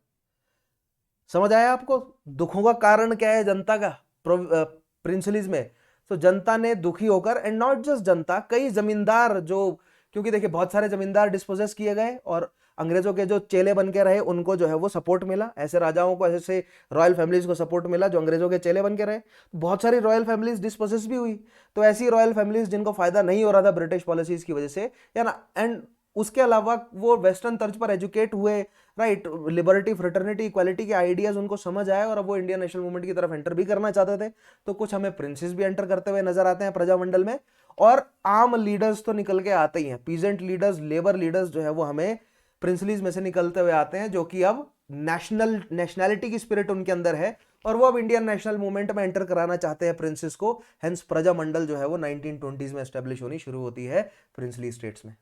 समझ आया आपको, दुखों का कारण क्या है जनता का प्रिंसलीज में। तो जनता ने दुखी होकर, एंड नॉट जस्ट जनता, कई जमींदार जो, क्योंकि देखिए बहुत सारे जमींदार डिस्पोजेस किए गए और अंग्रेजों के जो चेले बन के रहे उनको जो है वो सपोर्ट मिला, ऐसे राजाओं को, ऐसे रॉयल फैमिलीज को सपोर्ट मिला जो अंग्रेजों के चेले बन के रहे। बहुत सारी रॉयल फैमिलीज डिस्पोजेस भी हुई, तो ऐसी रॉयल फैमिलीज जिनको फायदा नहीं हो रहा था ब्रिटिश पॉलिसीज की वजह से, या ना, एंड उसके अलावा वो वेस्टर्न तर्ज पर एजुकेट हुए, राइट, लिबर्टी, फ्रेटर्निटी, इक्वालिटी के आइडियाज उनको समझ आए और अब वो इंडियन नेशनल मूवमेंट की तरफ एंटर भी करना चाहते थे। तो कुछ हमें प्रिंसेस भी एंटर करते हुए नजर आते हैं प्रजामंडल में, और आम लीडर्स तो निकल के आते ही हैं, पीजेंट लीडर्स, लेबर लीडर्स जो है वो हमें प्रिंसलीज में से निकलते हुए आते हैं, जो कि अब नेशनैलिटी की स्पिरिट उनके अंदर है और वो अब इंडियन नेशनल मूवमेंट में एंटर कराना चाहते हैं प्रिंसेस को। हेंस प्रजामंडल जो है वो 1920s में एस्टेब्लिश होनी शुरू होती है प्रिंसली स्टेट्स में।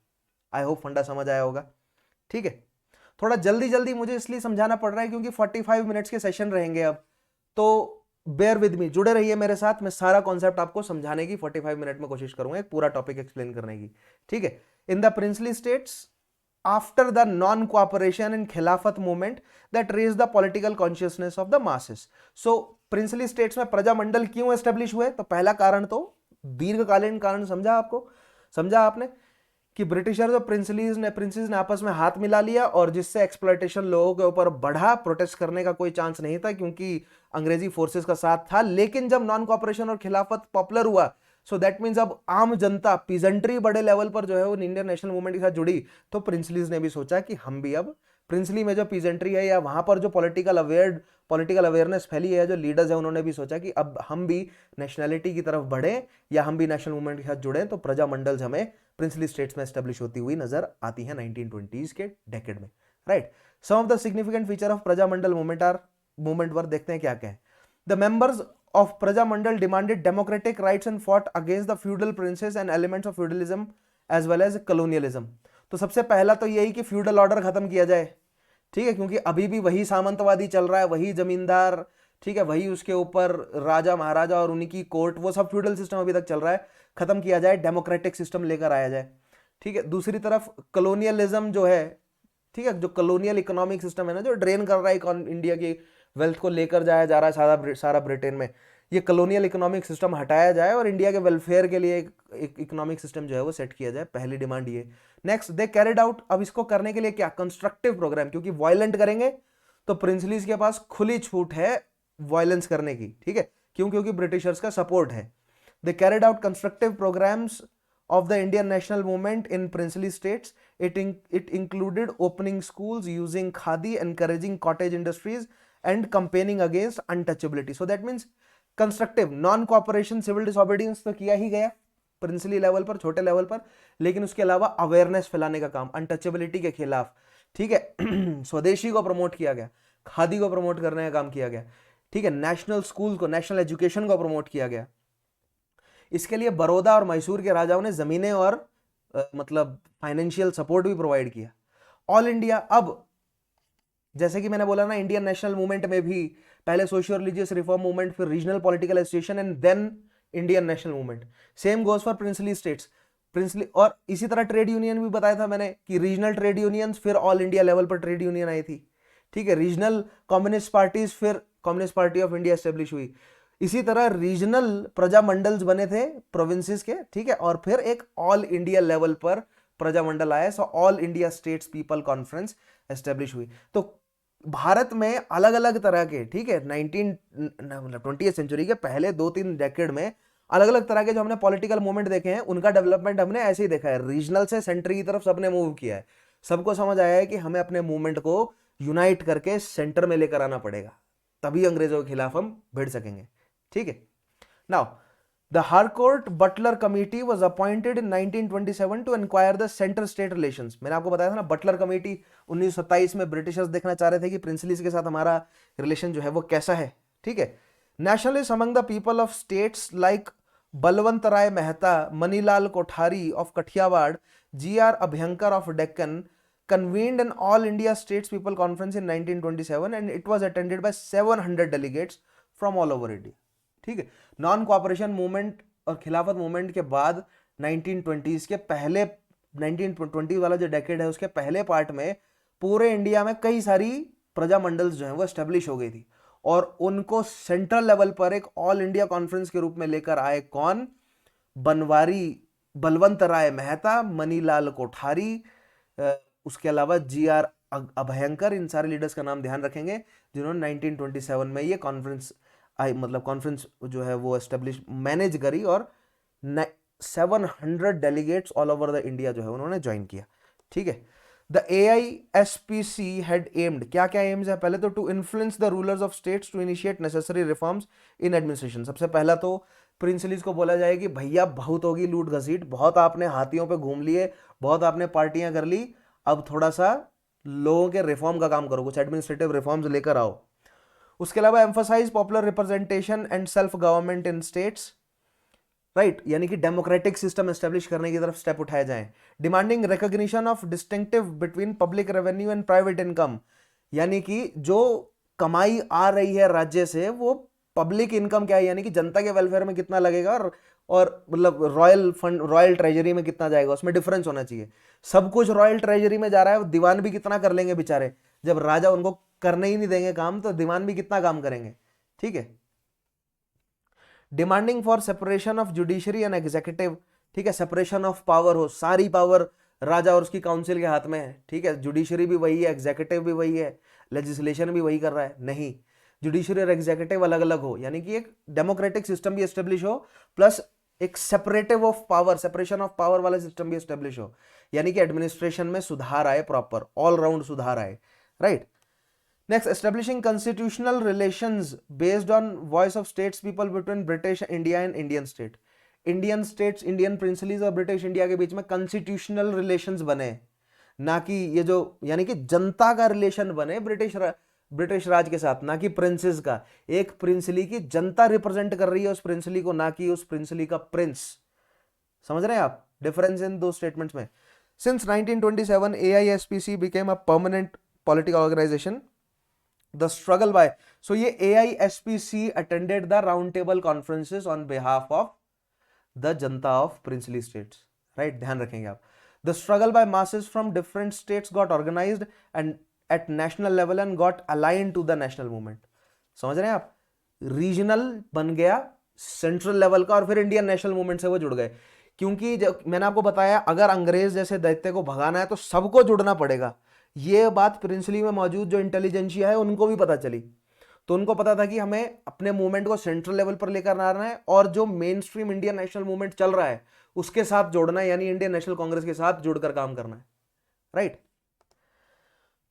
आई होप फंडा समझ आया होगा, ठीक है। थोड़ा जल्दी जल्दी मुझे इसलिए समझाना पड़ रहा है क्योंकि 45 मिनट्स के सेशन रहेंगे अब, तो बेयर विद मी, जुड़े रहिए मेरे साथ, मैं सारा कॉन्सेप्ट आपको समझाने की 45 मिनट में कोशिश करूंगा, एक पूरा टॉपिक एक्सप्लेन करने की, ठीक है। In the princely states, after the non cooperation and Khilafat movement that raise the political consciousness of the masses. So princely states में प्रजामंडल क्यों एस्टेब्लिश हुए, तो पहला कारण तो दीर्घकालीन कारण समझा आपने कि ब्रिटिशर्स और प्रिंसेस ने आपस में हाथ मिला लिया और जिससे एक्सप्लॉयटेशन लोगों के ऊपर बढ़ा। प्रोटेस्ट करने का कोई चांस नहीं था क्योंकि अंग्रेजी फोर्सेस का साथ था, लेकिन जब नॉन कोऑपरेशन और खिलाफत पॉपुलर हुआ, सो दैट मींस अब आम जनता, पीजेंट्री बड़े लेवल पर जो है वो इंडियन नेशनल मूवमेंट के साथ जुड़ी, तो प्रिंसलीज ने भी सोचा कि हम भी अब प्रिंसली में जो पीजेंट्री है या वहां पर जो पॉलिटिकल अवेयरनेस फैली है, जो लीडर्स है, उन्होंने भी सोचा कि अब हम भी नेशनैलिटी की तरफ बढ़े या हम भी नेशनल मूवमेंट के साथ जुड़े। तो प्रजामंडल हमें प्रिंसली स्टेट्स में एस्टेब्लिश होती हुई नजर आती है 1920s के डेकेड में, right. Some of the significant feature of Prajamandal movement पर देखते हैं क्या क्या है। The members of Prajamandal demanded democratic rights and fought against the feudal princes and elements of feudalism as well as colonialism। तो सबसे पहला तो यही कि फ्यूडल ऑर्डर खत्म किया जाए, ठीक है, क्योंकि अभी भी वही सामंतवादी चल रहा है, वही जमींदार, ठीक है, वही उसके ऊपर राजा महाराजा और उन्हीं की कोर्ट, वो सब फ्यूडल सिस्टम अभी तक चल रहा है, खत्म किया जाए, डेमोक्रेटिक सिस्टम लेकर आया जाए, ठीक है। दूसरी तरफ कलोनियलिज्म जो है, ठीक है, जो कलोनियल इकोनॉमिक सिस्टम है ना, जो ड्रेन कर रहा है इंडिया की वेल्थ को लेकर जाया जा रहा है सारा ब्रिटेन में, ये कलोनियल इकोनॉमिक सिस्टम हटाया जाए और इंडिया के वेलफेयर के लिए एक इकोनॉमिक सिस्टम जो है वो सेट किया जाए, पहली डिमांड ये। नेक्स्ट, दे कैरिड आउट, अब इसको करने के लिए क्या, कंस्ट्रक्टिव प्रोग्राम, क्योंकि वायलेंट करेंगे तो प्रिंसलीज के पास खुली छूट है वायलेंस करने की, ठीक है, क्यों, क्योंकि ब्रिटिशर्स का सपोर्ट है। They carried out constructive programs of the Indian national movement in princely states. It included opening schools, using khadi, encouraging cottage industries, and campaigning against untouchability. So that means constructive, non cooperation, civil disobedience तो किया ही गया princely level पर, छोटे level पर, लेकिन उसके अलावा awareness फैलाने का काम अनटचेबिलिटी के खिलाफ, ठीक है। स्वदेशी को प्रमोट किया गया, खादी को प्रमोट करने का काम किया गया, ठीक है। नेशनल स्कूल को, नेशनल एजुकेशन को प्रमोट किया गया। इसके लिए बड़ौदा और मैसूर के राजाओं ने जमीनें और मतलब फाइनेंशियल सपोर्ट भी प्रोवाइड किया। ऑल इंडिया, अब जैसे कि मैंने बोला ना, इंडियन नेशनल मूवमेंट में भी पहले सोशियो रिलीजियस रिफॉर्म मूवमेंट, फिर regional political association and then Indian national movement. Same goes for princely states, princely. और इसी तरह ट्रेड यूनियन भी बताया था मैंने कि रीजनल ट्रेड यूनियंस, फिर ऑल इंडिया लेवल पर ट्रेड यूनियन आई थी, ठीक है। रीजनल कम्युनिस्ट पार्टीज, फिर communist party of India establish हुई। इसी तरह रीजनल प्रजामंडल्स बने थे प्रोविंसेस के, ठीक है। और फिर एक ऑल इंडिया लेवल पर प्रजामंडल आया, so all India states people conference establish हुई। तो भारत में अलग अलग तरह के, ठीक है, 20th सेंचुरी के पहले 2-3 डेकेड में अलग अलग तरह के जो हमने पॉलिटिकल मूवमेंट देखे हैं, उनका डेवलपमेंट हमने ऐसे ही देखा है, रीजनल से सेंटर की तरफ सबने मूव किया है। सबको समझ आया है कि हमें अपने मूवमेंट को यूनाइट करके सेंटर में लेकर आना पड़ेगा, तभी अंग्रेजों के खिलाफ हम भिड़ सकेंगे, ठीक है। Now The Harcourt Butler Committee was appointed in 1927 to inquire the center-state relations. मैंने आपको बताया था ना, बटलर कमेटी 1927 में ब्रिटिशर्स देखना चाह रहे थे कि प्रिंसलीज के साथ हमारा रिलेशन जो है वो कैसा है, ठीक है। Nationalists among the people of states like Balwant Rai Mehta, Manilal Kothari of Kathiawad, G.R. Abhyankar of Deccan convened an all India states people conference in 1927 and it was attended by 700 delegates from all over India, ठीक है। Non cooperation movement और खिलाफत movement के बाद 1920s के पहले, 1920 वाला जो डेकेड है उसके पहले पार्ट में पूरे इंडिया में कई सारी प्रजामंडल्स जो हैं वो एस्टेब्लिश हो गई थी, और उनको सेंट्रल लेवल पर एक ऑल इंडिया कॉन्फ्रेंस के रूप में लेकर आए कौन? बनवारी बलवंत राय मेहता, मनीलाल कोठारी, उसके अलावा G.R. अभयंकर। इन सारे लीडर्स का नाम ध्यान रखेंगे जिन्होंने 1927 में ये कॉन्फ्रेंस मतलब कॉन्फ्रेंस जो है वो एस्टेब्लिश मैनेज करी, और 700 delegates all over the India जो है उन्होंने ज्वाइन किया, ठीक है। द AISPC हैड एम्ड, क्या क्या एम्स है? पहले तो to influence the rulers of states to initiate necessary reforms in administration. सबसे पहला तो प्रिंसलीज को बोला जाए कि भैया बहुत होगी लूट घसीट, बहुत आपने हाथियों पे घूम लिए, बहुत आपने पार्टियां कर ली, अब थोड़ा सा लोगों के रिफॉर्म का काम करो, कुछ एडमिनिस्ट्रेटिव रिफॉर्म्स लेकर आओ। उसके अलावा emphasise popular representation and self government in states, right, यानी कि डेमोक्रेटिक सिस्टम एस्टेब्लिश करने की तरफ स्टेप उठाए जाएं। Demanding recognition of distinctive between public revenue and private income, यानी कि जो कमाई आ रही है राज्य से वो पब्लिक इनकम क्या है, यानी कि जनता के वेलफेयर में कितना लगेगा, और मतलब रॉयल फंड, रॉयल ट्रेजरी में कितना जाएगा, उसमें डिफरेंस होना चाहिए। सब कुछ रॉयल ट्रेजरी में जा रहा है, दीवान भी कितना कर लेंगे बेचारे, जब राजा उनको करने ही नहीं देंगे काम, तो दीवान भी कितना काम करेंगे, ठीक है। Demanding for separation of judiciary and executive, ठीक है, सेपरेशन ऑफ पावर हो, सारी पावर राजा और उसकी काउंसिल के हाथ में है, ठीक है। जुडिशरी भी वही है, एग्जीक्यूटिव भी वही है, लेजिस्लेशन भी वही कर रहा है, नहीं, जुडिशरी और एग्जीक्यूटिव अलग अलग हो, यानी कि एक डेमोक्रेटिक सिस्टम भी एस्टेब्लिश हो, प्लस एक separative of power, separation of power वाला सिस्टम भी एस्टेब्लिश हो, यानी कि एडमिनिस्ट्रेशन में सुधार आए, प्रॉपर ऑल राउंड सुधार आए, right. Next, establishing constitutional relations based on voice of states people between British India and Indian state. Indian states, Indian princeries और British India के बीच में constitutional relations बने, ना कि ये जो, यानी कि जनता का रिलेशन बने ब्रिटिश राज के साथ, ना कि प्रिंसेस का। एक प्रिंसली की जनता रिप्रेजेंट कर रही है उस प्रिंसली को, ना कि उस प्रिंसली का प्रिंस। समझ रहे हैं आप डिफरेंस इन दो स्टेटमेंट्स में? Since 1927, AISPC became a permanent political organization. The struggle by, so ये AISPC attended the round table conferences on behalf of the Janata of princely states, right, ध्यान रखेंगे आप। The struggle by masses from different states got organized and at national level and got aligned to the national movement. समझ रहे हैं आप? Regional बन गया central level का, और फिर इंडियन नेशनल मूवमेंट से वो जुड़ गए, क्योंकि जब मैंने आपको बताया अगर अंग्रेज जैसे दैत्य को भगाना है तो सबको जुड़ना पड़ेगा। ये बात प्रिंसली में मौजूद जो इंटेलिजेंशिया है उनको भी पता चली, तो उनको पता था कि हमें अपने मूवमेंट को सेंट्रल लेवल पर लेकर आना है और जो main stream Indian national movement चल रहा है उसके साथ जोड़ना है, यानी इंडियन नेशनल कांग्रेस के साथ जुड़कर काम करना है, राइट।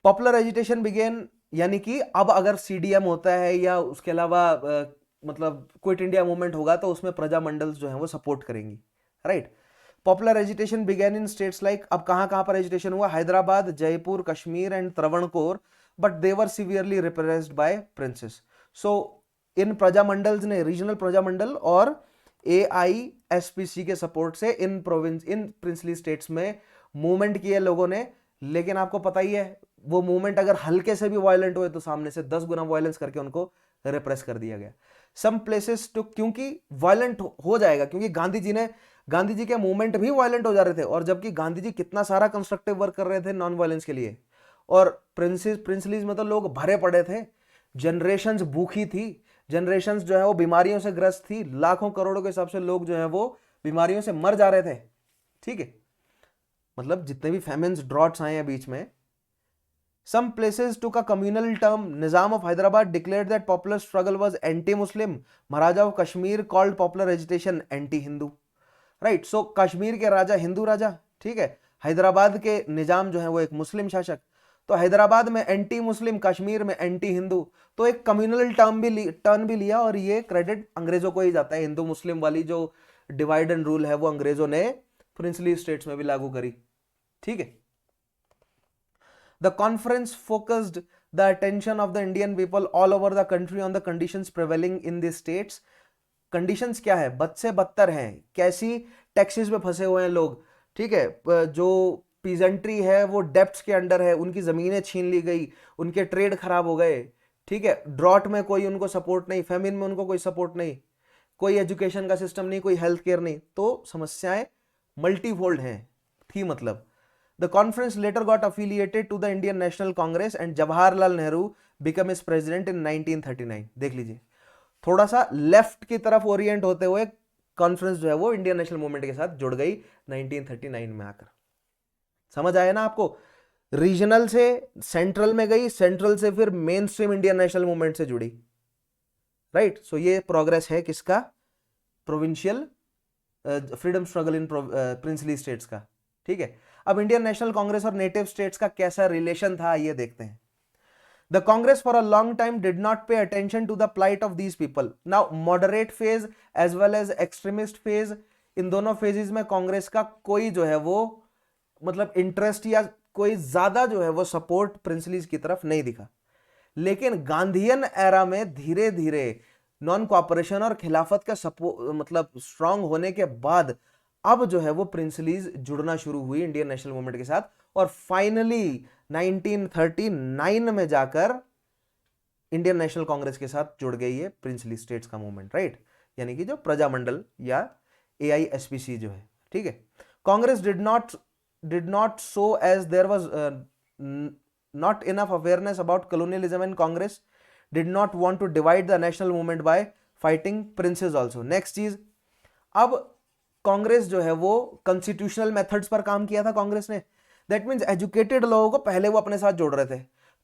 पॉपुलर एजिटेशन बिगेन, यानी कि अब अगर सीडीएम होता है या उसके अलावा मतलब क्विट इंडिया मूवमेंट होगा तो उसमें प्रजा मंडल्स जो है वो सपोर्ट करेंगी, right. Popular agitation began in states like, अब कहां पर एजिटेशन हुआ, Hyderabad, Jaipur, Kashmir and Travancore, but they were severely repressed by princes. So इन प्रजामंडल्स ने, रीजनल प्रजामंडल और AISPC के सपोर्ट से इन प्रिंसली स्टेट्स में मूवमेंट किए लोगों ने, लेकिन आपको पता ही है वो मूवमेंट अगर हल्के से भी वायलेंट हुए तो सामने से 10 गुना वायलेंस करके उनको रिप्रेस कर दिया गया। सम प्लेसेस टू, क्योंकि वायलेंट हो जाएगा, क्योंकि गांधी जी के मूवमेंट भी वायलेंट हो जा रहे थे, और जबकि गांधी जी कितना सारा कंस्ट्रक्टिव वर्क कर रहे थे नॉन वायलेंस के लिए, और प्रिंसलीज में तो लोग भरे पड़े थे, जनरेशंस भूखी थी, जनरेशंस जो है वो बीमारियों से ग्रस्त थी, लाखों करोड़ों के हिसाब से लोग जो है वो बीमारियों से मर जा रहे थे, ठीक है। मतलब जितने भी फेमिन्स, ड्रॉट्स आए हैं बीच में। Some places took a communal term. Nizam of Hyderabad declared that popular struggle was anti-Muslim. Maharaja of Kashmir called popular agitation anti-Hindu. Right? So Kashmir के राजा हिंदू राजा, ठीक है, हैदराबाद के निजाम जो है वो एक मुस्लिम शासक, तो हैदराबाद में एंटी मुस्लिम, कश्मीर में एंटी हिंदू, तो एक कम्युनल टर्न भी लिया, और ये क्रेडिट अंग्रेजों को ही जाता है। हिंदू मुस्लिम वाली जो डिवाइड एंड रूल है वो अंग्रेजों ने प्रिंसली स्टेट्स में भी लागू करी, ठीक है। The conference focused the attention of the Indian people all over the country on the conditions prevailing in the states. Conditions क्या है, बद से बदतर हैं, कैसी टैक्सेस में फंसे हुए हैं लोग, ठीक है, जो पीजेंट्री है वो डेप्ट्स के अंडर है, उनकी जमीनें छीन ली गई, उनके ट्रेड खराब हो गए, ठीक है, ड्रॉट में कोई उनको सपोर्ट नहीं, फेमिन में उनको कोई सपोर्ट नहीं, कोई एजुकेशन का सिस्टम नहीं, कोई हेल्थ केयर नहीं, तो समस्याएं मल्टीफोल्ड हैं थी। मतलब The conference later got affiliated to the Indian National Congress and Jawaharlal Nehru became its president in 1939. देख लीजिए, थोड़ा सा लेफ्ट की तरफ ओरिएंट होते हुए कॉन्फ्रेंस जो है वो इंडियन नेशनल मूवमेंट के साथ जुड़ गई 1939 में आकर। समझ आया ना आपको, रीजनल से सेंट्रल में गई, सेंट्रल से फिर main stream Indian national movement से जुड़ी, राइट। सो ये प्रोग्रेस है किसका, provincial freedom struggle in princely states का, ठीक है। अब इंडियन नेशनल कांग्रेस और नेटिव स्टेट्स का कैसा रिलेशन था ये देखते हैं। The Congress for a long time did not pay attention to the plight of these people. Now moderate phase as well as extremist phase, इन दोनों फेजेस में कांग्रेस का कोई जो है वो मतलब इंटरेस्ट या कोई ज्यादा जो है वो सपोर्ट प्रिंसलीज की तरफ नहीं दिखा। लेकिन गांधीयन एरा में धीरे धीरे नॉन कोऑपरेशन और खिलाफत का सपोर्ट मतलब स्ट्रांग होने के बाद अब जो है वो प्रिंसलीज जुड़ना शुरू हुई इंडियन नेशनल मूवमेंट के साथ, और फाइनली 1939 में जाकर इंडियन नेशनल कांग्रेस के साथ जुड़ गई है प्रिंसली स्टेट्स का मूवमेंट, राइट। यानी कि जो प्रजामंडल या AISPC जो है, ठीक है। Congress did not so as there was not enough awareness about colonialism, and Congress did not want to divide the national movement by fighting princes also. Next चीज, अब कांग्रेस जो है वो कॉन्स्टिट्यूशनल मेथड्स पर काम किया था कांग्रेस ने, दैट मींस एजुकेटेड लोगों को पहले वो अपने साथ जोड़ रहे थे,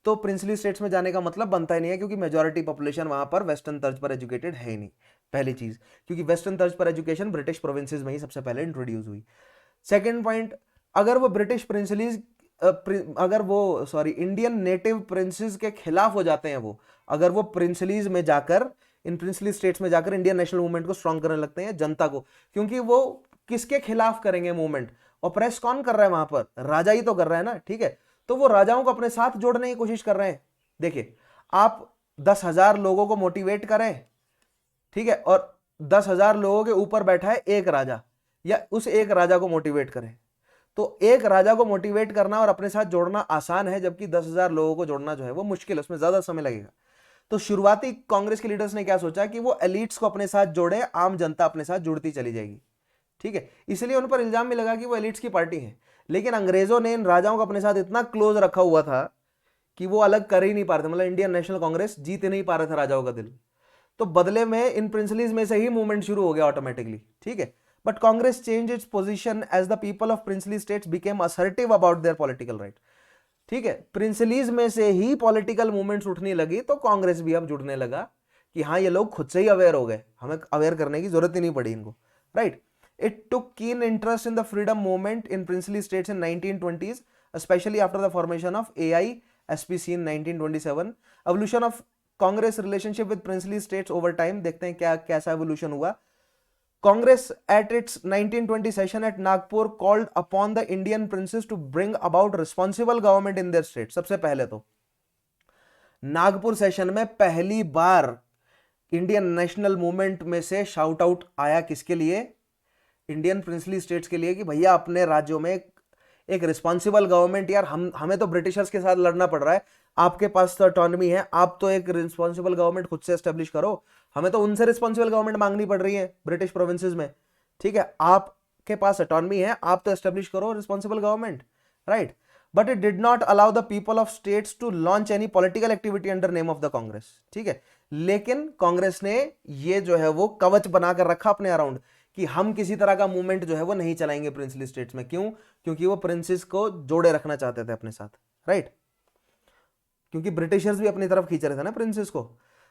तो प्रिंसली स्टेट्स में जाने का मतलब बनता ही नहीं है, क्योंकि मेजॉरिटी पॉपुलेशन वहां पर वेस्टर्न तर्ज पर एजुकेटेड है ही नहीं, पहली चीज, क्योंकि वेस्टर्न तर्ज पर एजुकेशन ब्रिटिश प्रोविंसेस में ही सबसे पहले इंट्रोड्यूस हुई। सेकेंड पॉइंट, अगर वो ब्रिटिश प्रिंसलीज इंडियन नेटिव प्रिंसेस के खिलाफ हो जाते हैं, वो अगर वो प्रिंसलीज में जाकर, इन प्रिंसली स्टेट्स में जाकर इंडियन नेशनल मूवमेंट को स्ट्रांग करने लगते हैं जनता को, क्योंकि वो किसके खिलाफ करेंगे मूवमेंट, ऑपरेस कौन कर रहा है वहां पर, राजा ही तो कर रहा है ना, ठीक है। तो वो राजाओं को अपने साथ जोड़ने की कोशिश कर रहे हैं। देखिए, आप 10,000 लोगों को मोटिवेट करें, ठीक है, और 10,000 लोगों के ऊपर बैठा है एक राजा, या उस एक राजा को मोटिवेट करें, तो एक राजा को मोटिवेट करना और अपने साथ जोड़ना आसान है, जबकि 10,000 लोगों को जोड़ना जो है वो मुश्किल है, उसमें ज्यादा समय लगेगा। तो शुरुआती कांग्रेस के लीडर्स ने क्या सोचा कि वो एलिट्स को अपने साथ जोड़े, आम जनता अपने साथ जुड़ती चली जाएगी, ठीक है। इसलिए उन पर इल्जाम भी लगा कि वो एलिट्स की पार्टी है, लेकिन अंग्रेजों ने इन राजाओं को अपने साथ इतना क्लोज रखा हुआ था कि वो अलग कर ही नहीं पा रहे थे, मतलब इंडियन नेशनल कांग्रेस जीत नहीं पा रहे थे राजाओं का दिल। तो बदले में इन प्रिंसलीज में से ही मूवमेंट शुरू हो गया ऑटोमेटिकली, ठीक है। But Congress change its position as the people of princely states became assertive about their political right. ठीक है, प्रिंसलीज में से ही पॉलिटिकल मूवमेंट्स उठने लगी, तो कांग्रेस भी अब जुड़ने लगा कि हाँ ये लोग खुद से ही अवेयर हो गए, हमें अवेयर करने की जरूरत ही नहीं पड़ी इनको, right. It took keen interest in the freedom movement in princely states in 1920s, especially after the formation of AISPC in 1927. evolution of Congress relationship with princely states over time, देखते हैं क्या कैसा एवोल्यूशन हुआ। Congress at its 1920 session at Nagpur called upon the Indian princes to bring about responsible government in their state। सबसे पहले तो Nagpur session में पहली बार इंडियन नेशनल मूवमेंट में से शाउट आउट आया, किसके लिए? इंडियन प्रिंसली स्टेट्स के लिए, कि भैया अपने राज्यों में एक रिस्पॉन्सिबल गवर्नमेंट, यार हमें तो ब्रिटिशर्स के साथ लड़ना पड़ रहा है, आपके पास तो ऑटोनॉमी है, आप तो एक रिस्पॉन्सिबल गवर्नमेंट खुद से एस्टेब्लिश करो, हमें तो उनसे रिस्पॉन्सिबल गवर्नमेंट मांगनी पड़ रही है ब्रिटिश प्रोविंसेस में, ठीक है, आपके पास ऑटोनॉमी है, आप तो एस्टेब्लिश करो responsible government, right. But it did not allow the people of states to launch any political activity under name of the Congress, ठीक है। लेकिन कांग्रेस ने ये जो है वो कवच बनाकर रखा अपने अराउंड कि हम किसी तरह का मूवमेंट जो है वो नहीं चलाएंगे प्रिंसली स्टेट्स में। क्यों? क्योंकि वो प्रिंसेस को जोड़े रखना चाहते थे अपने साथ, राइट, क्योंकि ब्रिटिशर्स भी अपनी तरफ खींच रहे थे ना प्रिंसेस को।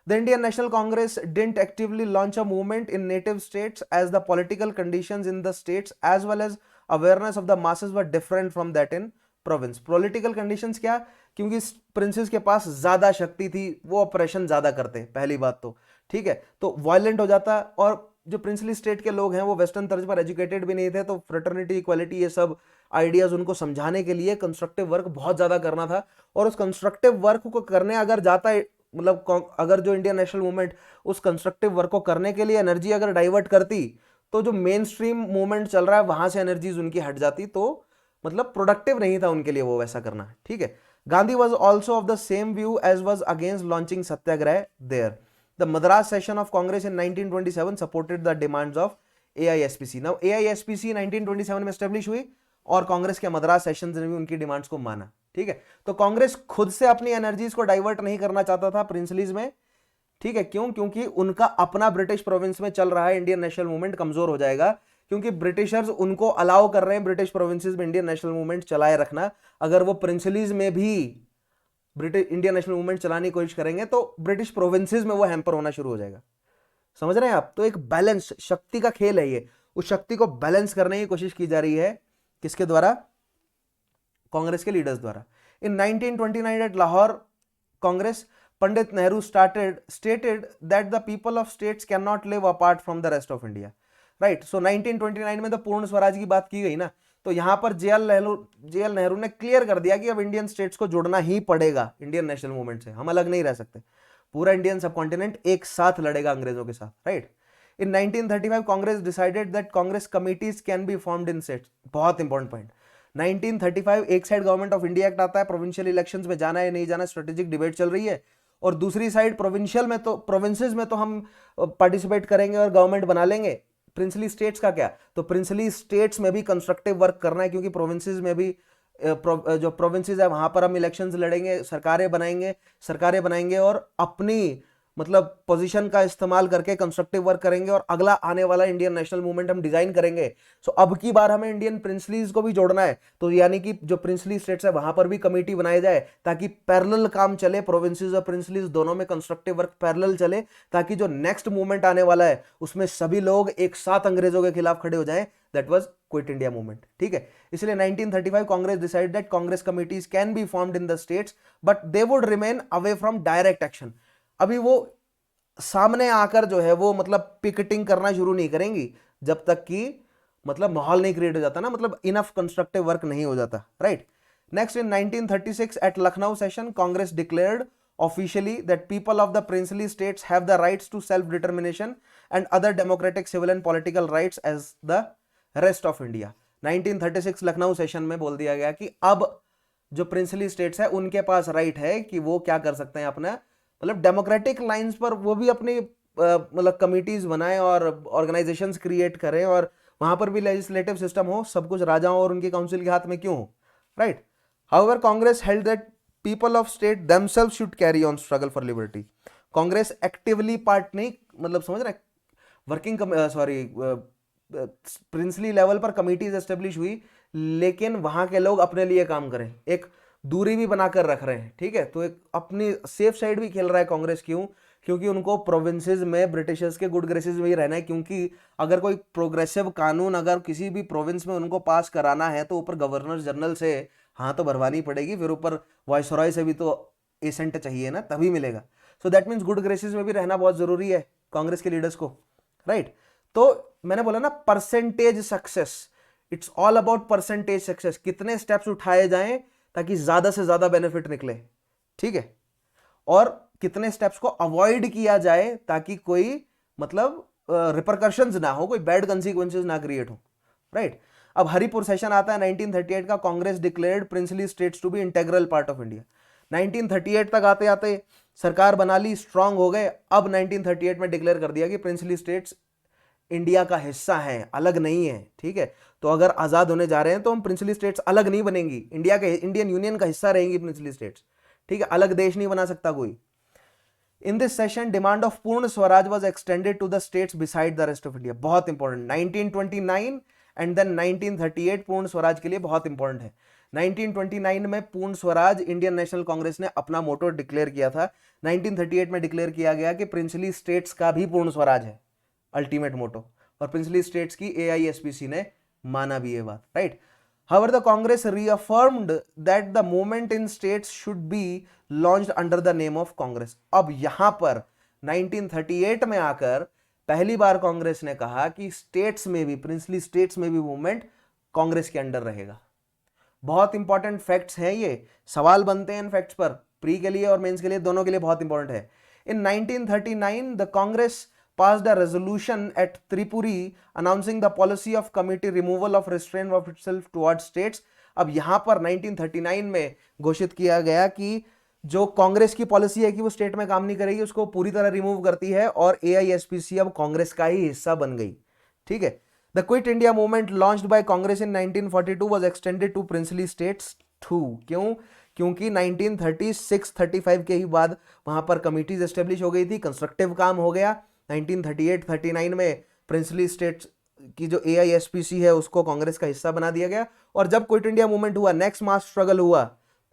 The Indian national Congress didn't actively launch a movement in native states as the political conditions in the states as well as awareness of the masses were different from that in province. Political conditions क्या? क्योंकि princess के पास ज्यादा शक्ति थी, वो operation ज्यादा करते, पहली बात तो, ठीक है, तो वायलेंट हो जाता, और जो प्रिंसली स्टेट के लोग हैं वो वेस्टर्न तर्ज पर एजुकेटेड भी नहीं थे, तो फ्रेटर्निटी, इक्वालिटी, ये सब आइडियाज उनको समझाने के लिए कंस्ट्रक्टिव वर्क बहुत ज्यादा करना था। और उस कंस्ट्रक्टिव वर्क को करने अगर जाता है, मतलब अगर जो इंडियन नेशनल मूवमेंट उस कंस्ट्रक्टिव वर्क को करने के लिए एनर्जी अगर डाइवर्ट करती, तो जो मेन स्ट्रीम मूवमेंट चल रहा है वहां से एनर्जीज उनकी हट जाती, तो मतलब प्रोडक्टिव नहीं था उनके लिए वो वैसा करना, ठीक है। Gandhi was also of the same view as was against launching satyagraha there. The Madras session of Congress in 1927 supported the demands of AISPC. Now AISPC 1927 में एस्टेब्लिश हुई और कांग्रेस के मद्रास सेशन ने भी उनकी डिमांड्स को माना, ठीक है। तो कांग्रेस खुद से अपनी एनर्जीज को डाइवर्ट नहीं करना चाहता था प्रिंसलीज में, ठीक है। क्यों? क्योंकि उनका अपना ब्रिटिश प्रोविंस में चल रहा है, इंडियन नेशनल मूवमेंट कमजोर हो जाएगा, क्योंकि ब्रिटिशर्स उनको अलाउ कर रहे हैं ब्रिटिश प्रोविंसेस में इंडियन नेशनल मूवमेंट चलाए रखना। अगर वो प्रिंसलीज में भी ब्रिटिश इंडियन नेशनल मूवमेंट चलाने की कोशिश करेंगे तो ब्रिटिश प्रोविंसेस में वो हैम्पर होना शुरू हो जाएगा। समझ रहे हैं आप? तो एक बैलेंस, शक्ति का खेल है ये, उस शक्ति को बैलेंस करने की कोशिश की जा रही है, किसके द्वारा? कांग्रेस के लीडर्स द्वारा। In 1929 at Lahore Congress, Pandit Nehru stated that the people of states can not live apart from the rest of India, right. So 1929 में तो पूर्ण स्वराज की बात की गई ना, तो यहां पर जेएल नेहरू ने क्लियर कर दिया कि अब इंडियन स्टेट्स को जुड़ना ही पड़ेगा इंडियन नेशनल मूवमेंट से, हम अलग नहीं रह सकते, पूरा इंडियन सबकॉन्टिनेंट एक साथ लड़ेगा अंग्रेजों के साथ, right. In 1935 Congress decided that Congress committees can be formed in states. बहुत इंपॉर्टेंट पॉइंट। 1935 एक side government of India act आता है, प्रोविंशियल इलेक्शंस में जाना है नहीं जाना स्ट्रेटेजिक डिबेट चल रही है, और दूसरी साइड प्रोविंशियल में तो प्रोविंसेस में तो हम पार्टिसिपेट करेंगे और गवर्नमेंट बना लेंगे। प्रिंसली स्टेट्स का क्या? तो प्रिंसली स्टेट्स में भी कंस्ट्रक्टिव वर्क करना है, क्योंकि प्रोविंसेस में भी जो प्रोविंसेस है वहां पर हम इलेक्शंस लड़ेंगे, सरकारें बनाएंगे और अपनी मतलब पोजीशन का इस्तेमाल करके कंस्ट्रक्टिव वर्क करेंगे और अगला आने वाला इंडियन नेशनल मूवमेंट हम डिजाइन करेंगे। सो अब की बार हमें इंडियन प्रिंसलीज को भी जोड़ना है, तो यानी कि जो प्रिंसली स्टेट्स है वहां पर भी कमेटी बनाई जाए ताकि पैरेलल काम चले, प्रोविंसेस और प्रिंसलीज दोनों में कंस्ट्रक्टिव वर्क पैरेलल चले, ताकि जो नेक्स्ट मूवमेंट आने वाला है उसमें सभी लोग एक साथ अंग्रेजों के खिलाफ खड़े हो जाएं। That was quit India movement, ठीक है। इसलिए 1935 Congress decide that Congress committees can be formed in the states but they would remain away from direct action. अभी वो सामने आकर जो है वो मतलब पिकेटिंग करना शुरू नहीं करेंगी जब तक कि मतलब माहौल नहीं क्रिएट हो जाता ना, मतलब इनफ कंस्ट्रक्टिव वर्क नहीं हो जाता, right. Next, in 1936 at Lucknow session Congress declared officially that people of the princely states have the rights to self determination and other democratic civil and political rights as the rest of India. 1936 Lucknow session में बोल दिया गया कि अब जो princely states है उनके पास right है कि वो क्या कर सकते हैं, अपना मतलब डेमोक्रेटिक लाइंस पर वो भी अपनी मतलब कमिटीज बनाएं और ऑर्गेनाइजेशंस क्रिएट करें, और वहां पर भी लेजिस्लेटिव सिस्टम हो, सब कुछ राजाओं और उनके काउंसिल के हाथ में क्यों हो, right. However Congress held that people of state themselves should carry on struggle for liberty. Congress actively part नहीं, मतलब समझ रहे, वर्किंग प्रिंसली लेवल पर कमिटीज एस्टेब्लिश हुई, लेकिन वहां के लोग अपने लिए काम करें, एक दूरी भी बनाकर रख रहे हैं, ठीक है। तो एक अपनी सेफ साइड भी खेल रहा है कांग्रेस। क्यों? क्योंकि उनको प्रोविंसेस में ब्रिटिशर्स के गुड ग्रेसेस में ही रहना है, क्योंकि अगर कोई प्रोग्रेसिव कानून अगर किसी भी प्रोविंस में उनको पास कराना है तो ऊपर गवर्नर जनरल से हाँ तो भरवानी पड़ेगी, फिर ऊपर वायसरॉय से भी तो एसेंट चाहिए ना, तभी मिलेगा। सो दैट मीन्स गुड ग्रेसेस में भी रहना बहुत जरूरी है कांग्रेस के लीडर्स को, राइट। तो मैंने बोला ना percentage success, it's all about percentage success, कितने स्टेप्स उठाए जाएं ताकि ज्यादा से ज्यादा बेनिफिट निकले, ठीक है, और कितने स्टेप्स को अवॉइड किया जाए ताकि कोई मतलब रिपरकशंस ना हो, कोई बैड कंसीक्वेंसेस ना क्रिएट हो, राइट। अब हरिपुर सेशन आता है 1938 का, Congress declared princely states to be integral part of India. 1938 तक आते आते सरकार बना ली, स्ट्रांग हो गए। अब 1938 में डिक्लेयर कर दिया कि प्रिंसली स्टेट्स इंडिया का हिस्सा है, अलग नहीं है, ठीक है। तो अगर आजाद होने जा रहे हैं तो हम प्रिंसली स्टेट्स अलग नहीं बनेंगी, इंडिया के इंडियन यूनियन का हिस्सा रहेंगी प्रिंसली स्टेट्स, ठीक है, अलग देश नहीं बना सकता कोई। In this session demand of Purna Swaraj was extended to the states beside the rest of India. बहुत important, 1929 and then 1938 Purna Swaraj के लिए बहुत इंपॉर्टेंट है। 1929 में पूर्ण स्वराज इंडियन नेशनल कांग्रेस ने अपना मोटो डिक्लेयर किया था। 1938 में डिक्लेयर किया गया कि प्रिंसली स्टेट्स का भी पूर्ण स्वराज है अल्टीमेट मोटो, और प्रिंसली स्टेट्स की एआईएसपीसी ने माना भी ये बात, right. However, the Congress reaffirmed that the movement in states should be launched under the name of Congress. अब यहां पर 1938 में आकर पहली बार कांग्रेस ने कहा कि स्टेट्स में भी, प्रिंसली स्टेट्स में भी मूवमेंट कांग्रेस के अंडर रहेगा। बहुत इंपॉर्टेंट फैक्ट्स हैं ये, सवाल बनते हैं इन फैक्ट्स पर, प्री के लिए और मेंस के लिए, दोनों के लिए बहुत इंपॉर्टेंट है। इन 1939 the Congress passed a resolution at Tripuri announcing the policy of committee removal of restraint of itself towards states. अब यहां पर 1939 में घोषित किया गया कि जो कांग्रेस की पॉलिसी है कि वो स्टेट में काम नहीं करेगी, उसको पूरी तरह रिमूव करती है, और एआईएसपीसी अब कांग्रेस का ही हिस्सा बन गई, ठीक है। The quit India movement launched by Congress in 1942 was extended to princely states too. क्यों? क्योंकि 1936-35 के ही बाद वहां पर कमिटीज एस्टेब्लिश हो गई थी, कंस्ट्रक्टिव काम हो गया। 1938-39 में प्रिंसली स्टेट्स की जो एआईएसपीसी है उसको कांग्रेस का हिस्सा बना दिया गया, और जब क्विट इंडिया मूवमेंट हुआ, नेक्स्ट मास स्ट्रगल हुआ,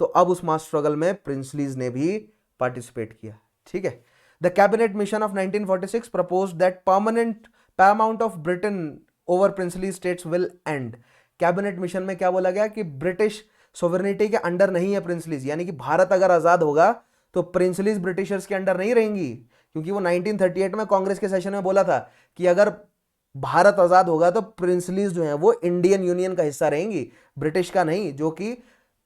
तो अब उस मास स्ट्रगल में प्रिंसलीज ने भी पार्टिसिपेट किया, ठीक है। The cabinet mission of 1946 proposed that permanent Paramount of Britain over princely states will and. Cabinet mission में क्या बोला गया कि ब्रिटिश सोवरेनिटी के अंडर नहीं है प्रिंसलीज, यानी कि भारत अगर आजाद होगा तो प्रिंसलीज ब्रिटिशर्स के अंडर नहीं रहेंगी, क्योंकि वो 1938 में कांग्रेस के सेशन में बोला था कि अगर भारत आजाद होगा तो प्रिंसलीज जो है वो इंडियन यूनियन का हिस्सा रहेंगी, ब्रिटिश का नहीं, जो कि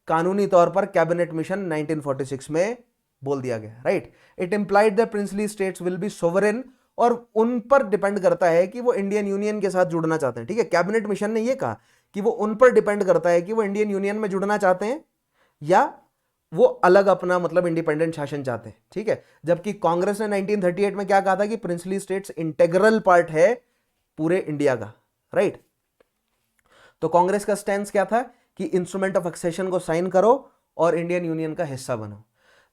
कानूनी तौर पर कैबिनेट मिशन 1946 में बोल दिया गया, right. It implied that princely states will be sovereign, और उन पर डिपेंड करता है कि वो इंडियन यूनियन के साथ जुड़ना चाहते हैं, ठीक है। कैबिनेट मिशन ने ये कहा कि वो उन पर डिपेंड करता है कि वो इंडियन यूनियन में जुड़ना चाहते हैं या वो अलग अपना मतलब इंडिपेंडेंट शासन चाहते हैं, ठीक है। जबकि कांग्रेस ने 1938 में क्या कहा था कि प्रिंसली स्टेट्स इंटेग्रल पार्ट है पूरे इंडिया का, राइट। तो कांग्रेस का स्टैंड क्या था कि इंस्ट्रूमेंट ऑफ एक्सेशन को साइन करो और इंडियन यूनियन का हिस्सा बनो।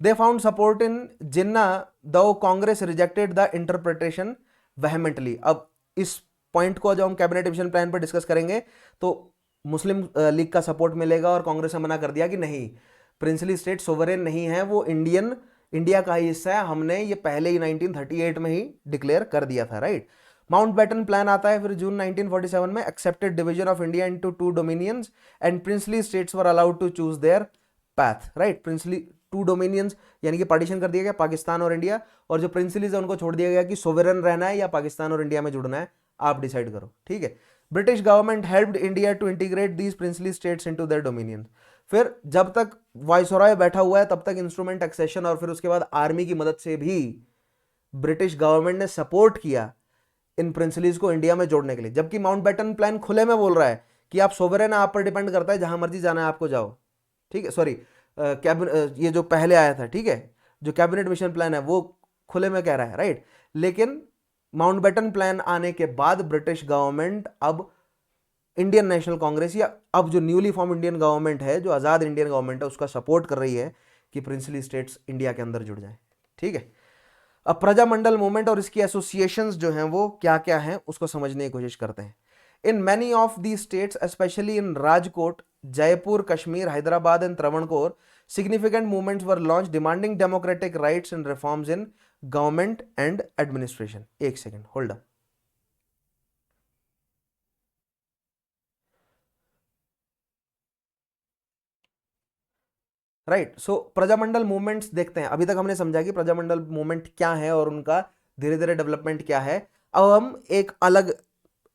दे फाउंड सपोर्ट इन जिन्ना दो कांग्रेस रिजेक्टेड द इंटरप्रिटेशन वेहेमेंटली। अब इस पॉइंट को जब हम कैबिनेट मिशन प्लान पर डिस्कस करेंगे तो मुस्लिम लीग का सपोर्ट मिलेगा, और कांग्रेस ने मना कर दिया कि नहीं, प्रिंसली स्टेट सोवरेन नहीं है, वो इंडिया का ही हिस्सा है, हमने ये पहले ही 1938 में ही डिक्लेयर कर दिया था, राइट। माउंटबेटन प्लान आता है फिर जून 1947 में, accepted division of India into 2 dominions and princely states were allowed to choose their path, right. Princely 2 dominions यानी कि पार्टीशन कर दिया गया पाकिस्तान और इंडिया, और जो प्रिंसलीज है उनको छोड़ दिया गया कि सोवरेन रहना है या पाकिस्तान और इंडिया में जुड़ना है, आप डिसाइड करो, ठीक है। British government helped India to integrate these princely states into their dominion. फिर जब तक वायसरॉय बैठा हुआ है तब तक इंस्ट्रूमेंट एक्सेशन और फिर उसके बाद आर्मी की मदद से भी ब्रिटिश गवर्नमेंट ने सपोर्ट किया इन प्रिंसलीज को इंडिया में जोड़ने के लिए। जबकि माउंटबेटन प्लान खुले में बोल रहा है कि आप सोवरेन, आप पर डिपेंड करता है, जहां मर्जी जाना है आपको जाओ, ठीक है। सॉरी, ये जो पहले आया था, ठीक है, जो कैबिनेट मिशन प्लान है वो खुले में कह रहा है, राइट। लेकिन माउंटबेटन प्लान आने के बाद ब्रिटिश गवर्नमेंट अब इंडियन नेशनल कांग्रेस या अब जो न्यूली फॉर्म इंडियन गवर्नमेंट है, जो आज़ाद इंडियन गवर्नमेंट है, उसका सपोर्ट कर रही है कि प्रिंसली स्टेट्स इंडिया के अंदर जुड़ जाएं, ठीक है। अब प्रजामंडल मूवमेंट और इसकी एसोसिएशंस जो हैं वो क्या क्या हैं उसको समझने की कोशिश करते हैं। In many of the states specially in Rajkot Jaipur, Kashmir, Hyderabad, and Travancore, significant movements were launched demanding democratic rights and reforms in government and administration. एक सेकेंड होल्ड अप. राइट, सो प्रजामंडल मूवमेंट्स देखते हैं. अभी तक हमने समझा कि प्रजामंडल मूवमेंट क्या है और उनका धीरे धीरे डेवलपमेंट क्या है. अब हम एक अलग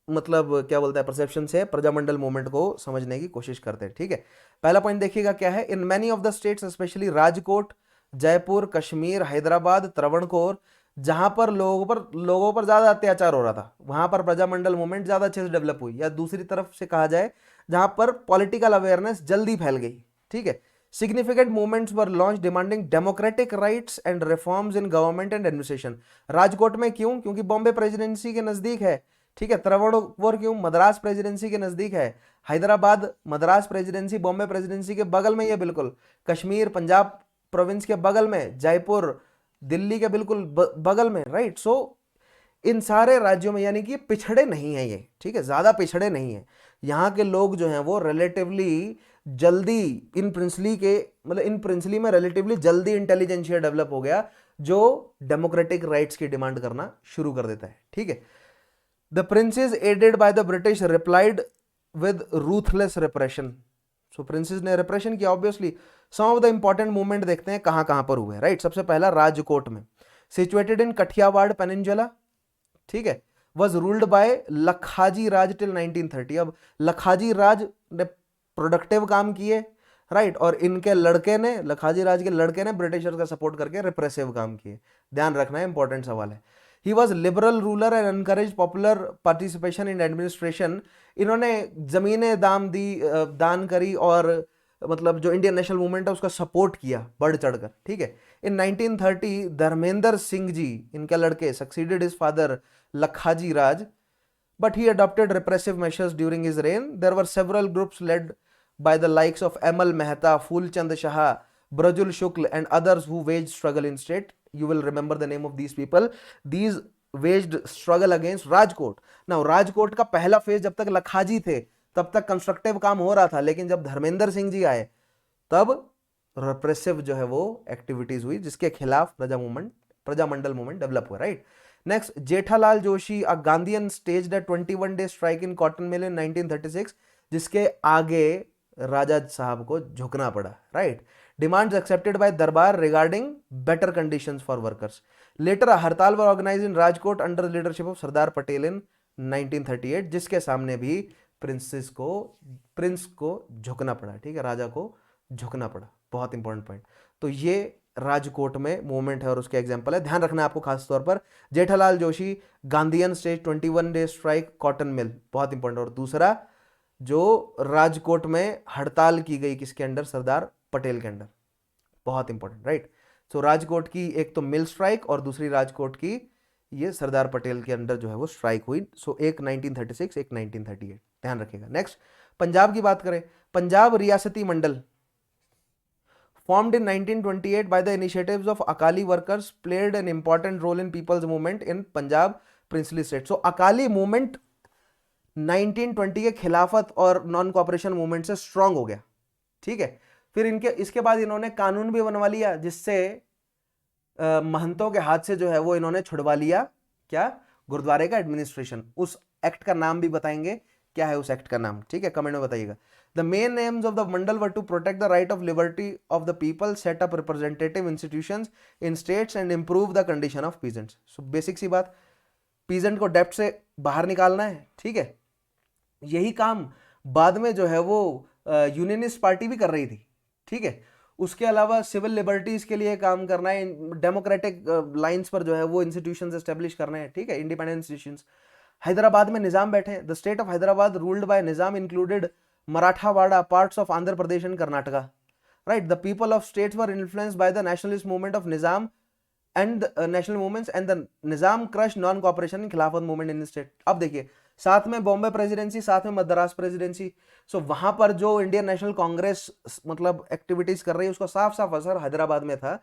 मतलब क्या बोलता है परसेप्शन से प्रजामंडल मूवमेंट को समझने की कोशिश करते हैं. ठीक है, पहला पॉइंट देखिएगा क्या है. In many of the states specially Rajkot, Jaipur, Kashmir, Hyderabad, Travancore, जहां पर लोगों पर ज्यादा अत्याचार हो रहा था वहां पर प्रजामंडल मूवमेंट ज्यादा अच्छे से डेवलप हुई. या दूसरी तरफ से कहा जाए जहां पर पॉलिटिकल अवेयरनेस जल्दी फैल गई. ठीक है, significant movements were launched demanding democratic rights and reforms in government and administration. Rajkot में क्यों? क्योंकि बॉम्बे प्रेसिडेंसी के नजदीक है. ठीक है, त्रावणकोर क्यों? मद्रास प्रेसिडेंसी के नजदीक है. हैदराबाद मद्रास प्रेसिडेंसी बॉम्बे प्रेसिडेंसी के बगल में ही है बिल्कुल. कश्मीर पंजाब प्रोविंस के बगल में. जयपुर दिल्ली के बिल्कुल बगल में. राइट, सो इन सारे राज्यों में यानी कि पिछड़े नहीं है ये. ठीक है, ज्यादा पिछड़े नहीं है. यहाँ के लोग जो हैं वो रिलेटिवली जल्दी इन प्रिंसली में रिलेटिवली जल्दी इंटेलिजेंशिया डेवलप हो गया जो डेमोक्रेटिक राइट्स की डिमांड करना शुरू कर देता है. ठीक है, the princes aided by the British replied with ruthless repression. So princes ने रिप्रेशन किया obviously. Some of the important movement देखते हैं कहां कहां पर हुए. राइट, सबसे पहला राजकोट में, सिचुएटेड इन कठियावाड़ पेनिनसुला. ठीक है, was ruled by Lakhaji Raj till 1930. अब लखाजी राज ने प्रोडक्टिव काम किए. राइट, और इनके लड़के ने, लखाजी राज के लड़के ने ब्रिटिशर्स का सपोर्ट करके रिप्रेसिव काम किए. ध्यान रखना है, इंपॉर्टेंट सवाल है. He was liberal ruler and encourage popular participation in administration. इन्होंने जमीनें दान करी और मतलब जो इंडियन नेशनल मूवमेंट है उसका सपोर्ट किया बढ़ चढ़कर. ठीक है, इन 1930 धर्मेंद्र सिंह जी, इनके लड़के, succeeded his father Lakhaji Raj, but he adopted repressive measures during his reign. There were several groups led by the likes of Amal Mehta, Phul Chand Shah, Brajul Shukla and others who waged struggle in state. You will remember the name of these people. These waged struggle against Rajkot. Now Rajkot का पहला phase जब तक लखाजी थे तब तक constructive काम हो रहा था, लेकिन जब धर्मेंद्र सिंह जी आए तब रिप्रेसिव जो है वो एक्टिविटीज हुई जिसके खिलाफ प्रजामंडल मूवमेंट डेवलप हुआ. Right, next, Jethalal Joshi, a Gandhian staged a 21 day strike in cotton mill in 1936, जिसके आगे राजा साहब को झुकना पड़ा. Right, demands accepted by durbar regarding better conditions for workers. Later hartal were organized in Rajkot under leadership of Sardar Patel in 1938, जिसके सामने भी प्रिंस को झुकना पड़ा. ठीक है, राजा को झुकना पड़ा. बहुत इंपॉर्टेंट पॉइंट. तो ये राजकोट में मूवमेंट है और उसके एग्जांपल है. ध्यान रखना है आपको खास तौर पर. Jethalal Joshi, Gandhian stage 21 day strike cotton mill, बहुत इंपॉर्टेंट. और दूसरा जो राजकोट में हड़ताल की गई किसके अंडर? सरदार पटेल के अंडर, बहुत इंपॉर्टेंट. राइट, सो राजकोट की एक तो मिल स्ट्राइक और दूसरी राजकोट की ये सरदार पटेल के अंडर जो है वो स्ट्राइक हुई. सो एक 1936, एक 1938. ध्यान रखिएगा. नेक्स्ट, पंजाब की बात करें. पंजाब रियासती मंडल formed in 1928 by the initiatives of Akali workers, played an important role in people's movement in Punjab princely state. So Akali movement 1920 के खिलाफत और नॉन कॉपरेशन मूवमेंट से स्ट्रांग हो गया. ठीक है, फिर इसके बाद इन्होंने कानून भी बनवा लिया जिससे महंतों के हाथ से जो है वो इन्होंने छुड़वा लिया क्या? गुरुद्वारे का एडमिनिस्ट्रेशन. उस एक्ट का नाम भी बताएंगे, क्या है उस एक्ट का नाम. ठीक है, कमेंट में बताइएगा. The main aims of the mandal were to protect the right of liberty of the people, set up representative institutions in states and improve the condition of peasants. So basic सी बात, peasant को डेप्ट से बाहर निकालना है. ठीक है, यही काम बाद में जो है वो यूनियनिस्ट पार्टी भी कर रही थी. ठीक है, उसके अलावा सिविल लिबर्टीज के लिए काम करना है, डेमोक्रेटिक लाइंस पर जो है वो इंस्टीट्यूशंस एस्टेब्लिश करना है. ठीक है, इंडिपेंडेंट इंस्टीट्यूशंस. हैदराबाद में निजाम बैठे. The state of Hyderabad ruled by Nizam included Marathawada, parts of Andhra Pradesh and Karnataka. Right, the people of states were influenced by the nationalist movement of Nizam and national movements, and the Nizam crushed non-cooperation and खिलाफत movement in the state. अब देखिए, साथ में Bombay presidency, साथ में Madras presidency. सो वहां पर जो इंडियन नेशनल कांग्रेस मतलब एक्टिविटीज कर रही है उसका साफ साफ असर हैदराबाद में था.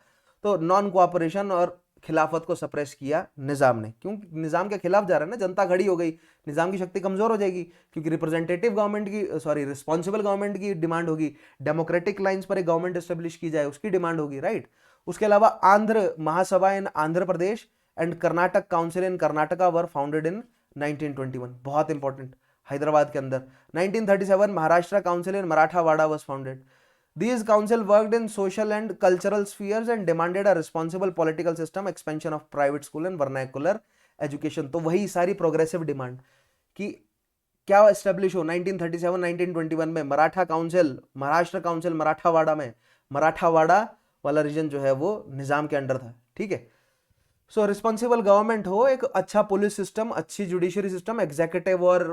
तो नॉन कोऑपरेशन और खिलाफत को सप्रेस किया निजाम ने, क्योंकि निजाम के खिलाफ जा रहा है ना, जनता खड़ी हो गई, निजाम की शक्ति कमजोर हो जाएगी, क्योंकि रिप्रेजेंटेटिव गवर्नमेंट की रिस्पॉन्सिबल गवर्नमेंट की डिमांड होगी, डेमोक्रेटिक लाइंस पर एक गवर्नमेंट एस्टेब्लिश की जाए उसकी डिमांड होगी, राइट। उसके अलावा Andhra Mahasabha in Andhra Pradesh and Karnataka council in Karnataka were founded in 1921, बहुत इंपॉर्टेंट, हैदराबाद के अंदर। 1937 Maharashtra council in Marathwada was founded. These council worked in social and cultural spheres and demanded a responsible political system, expansion of private school and vernacular education। तो वही सारी progressive demand कि क्या establish हो 1937 1921 में मराठा काउंसिल, महाराष्ट्र काउंसिल मराठावाड़ा में, मराठावाड़ा वाला रीजन जो है वो निजाम के अंडर था, ठीक है। सो रिस्पॉन्सिबल गवर्नमेंट हो, एक अच्छा पुलिस सिस्टम, अच्छी जुडिशरी सिस्टम, एग्जीक्यूटिव और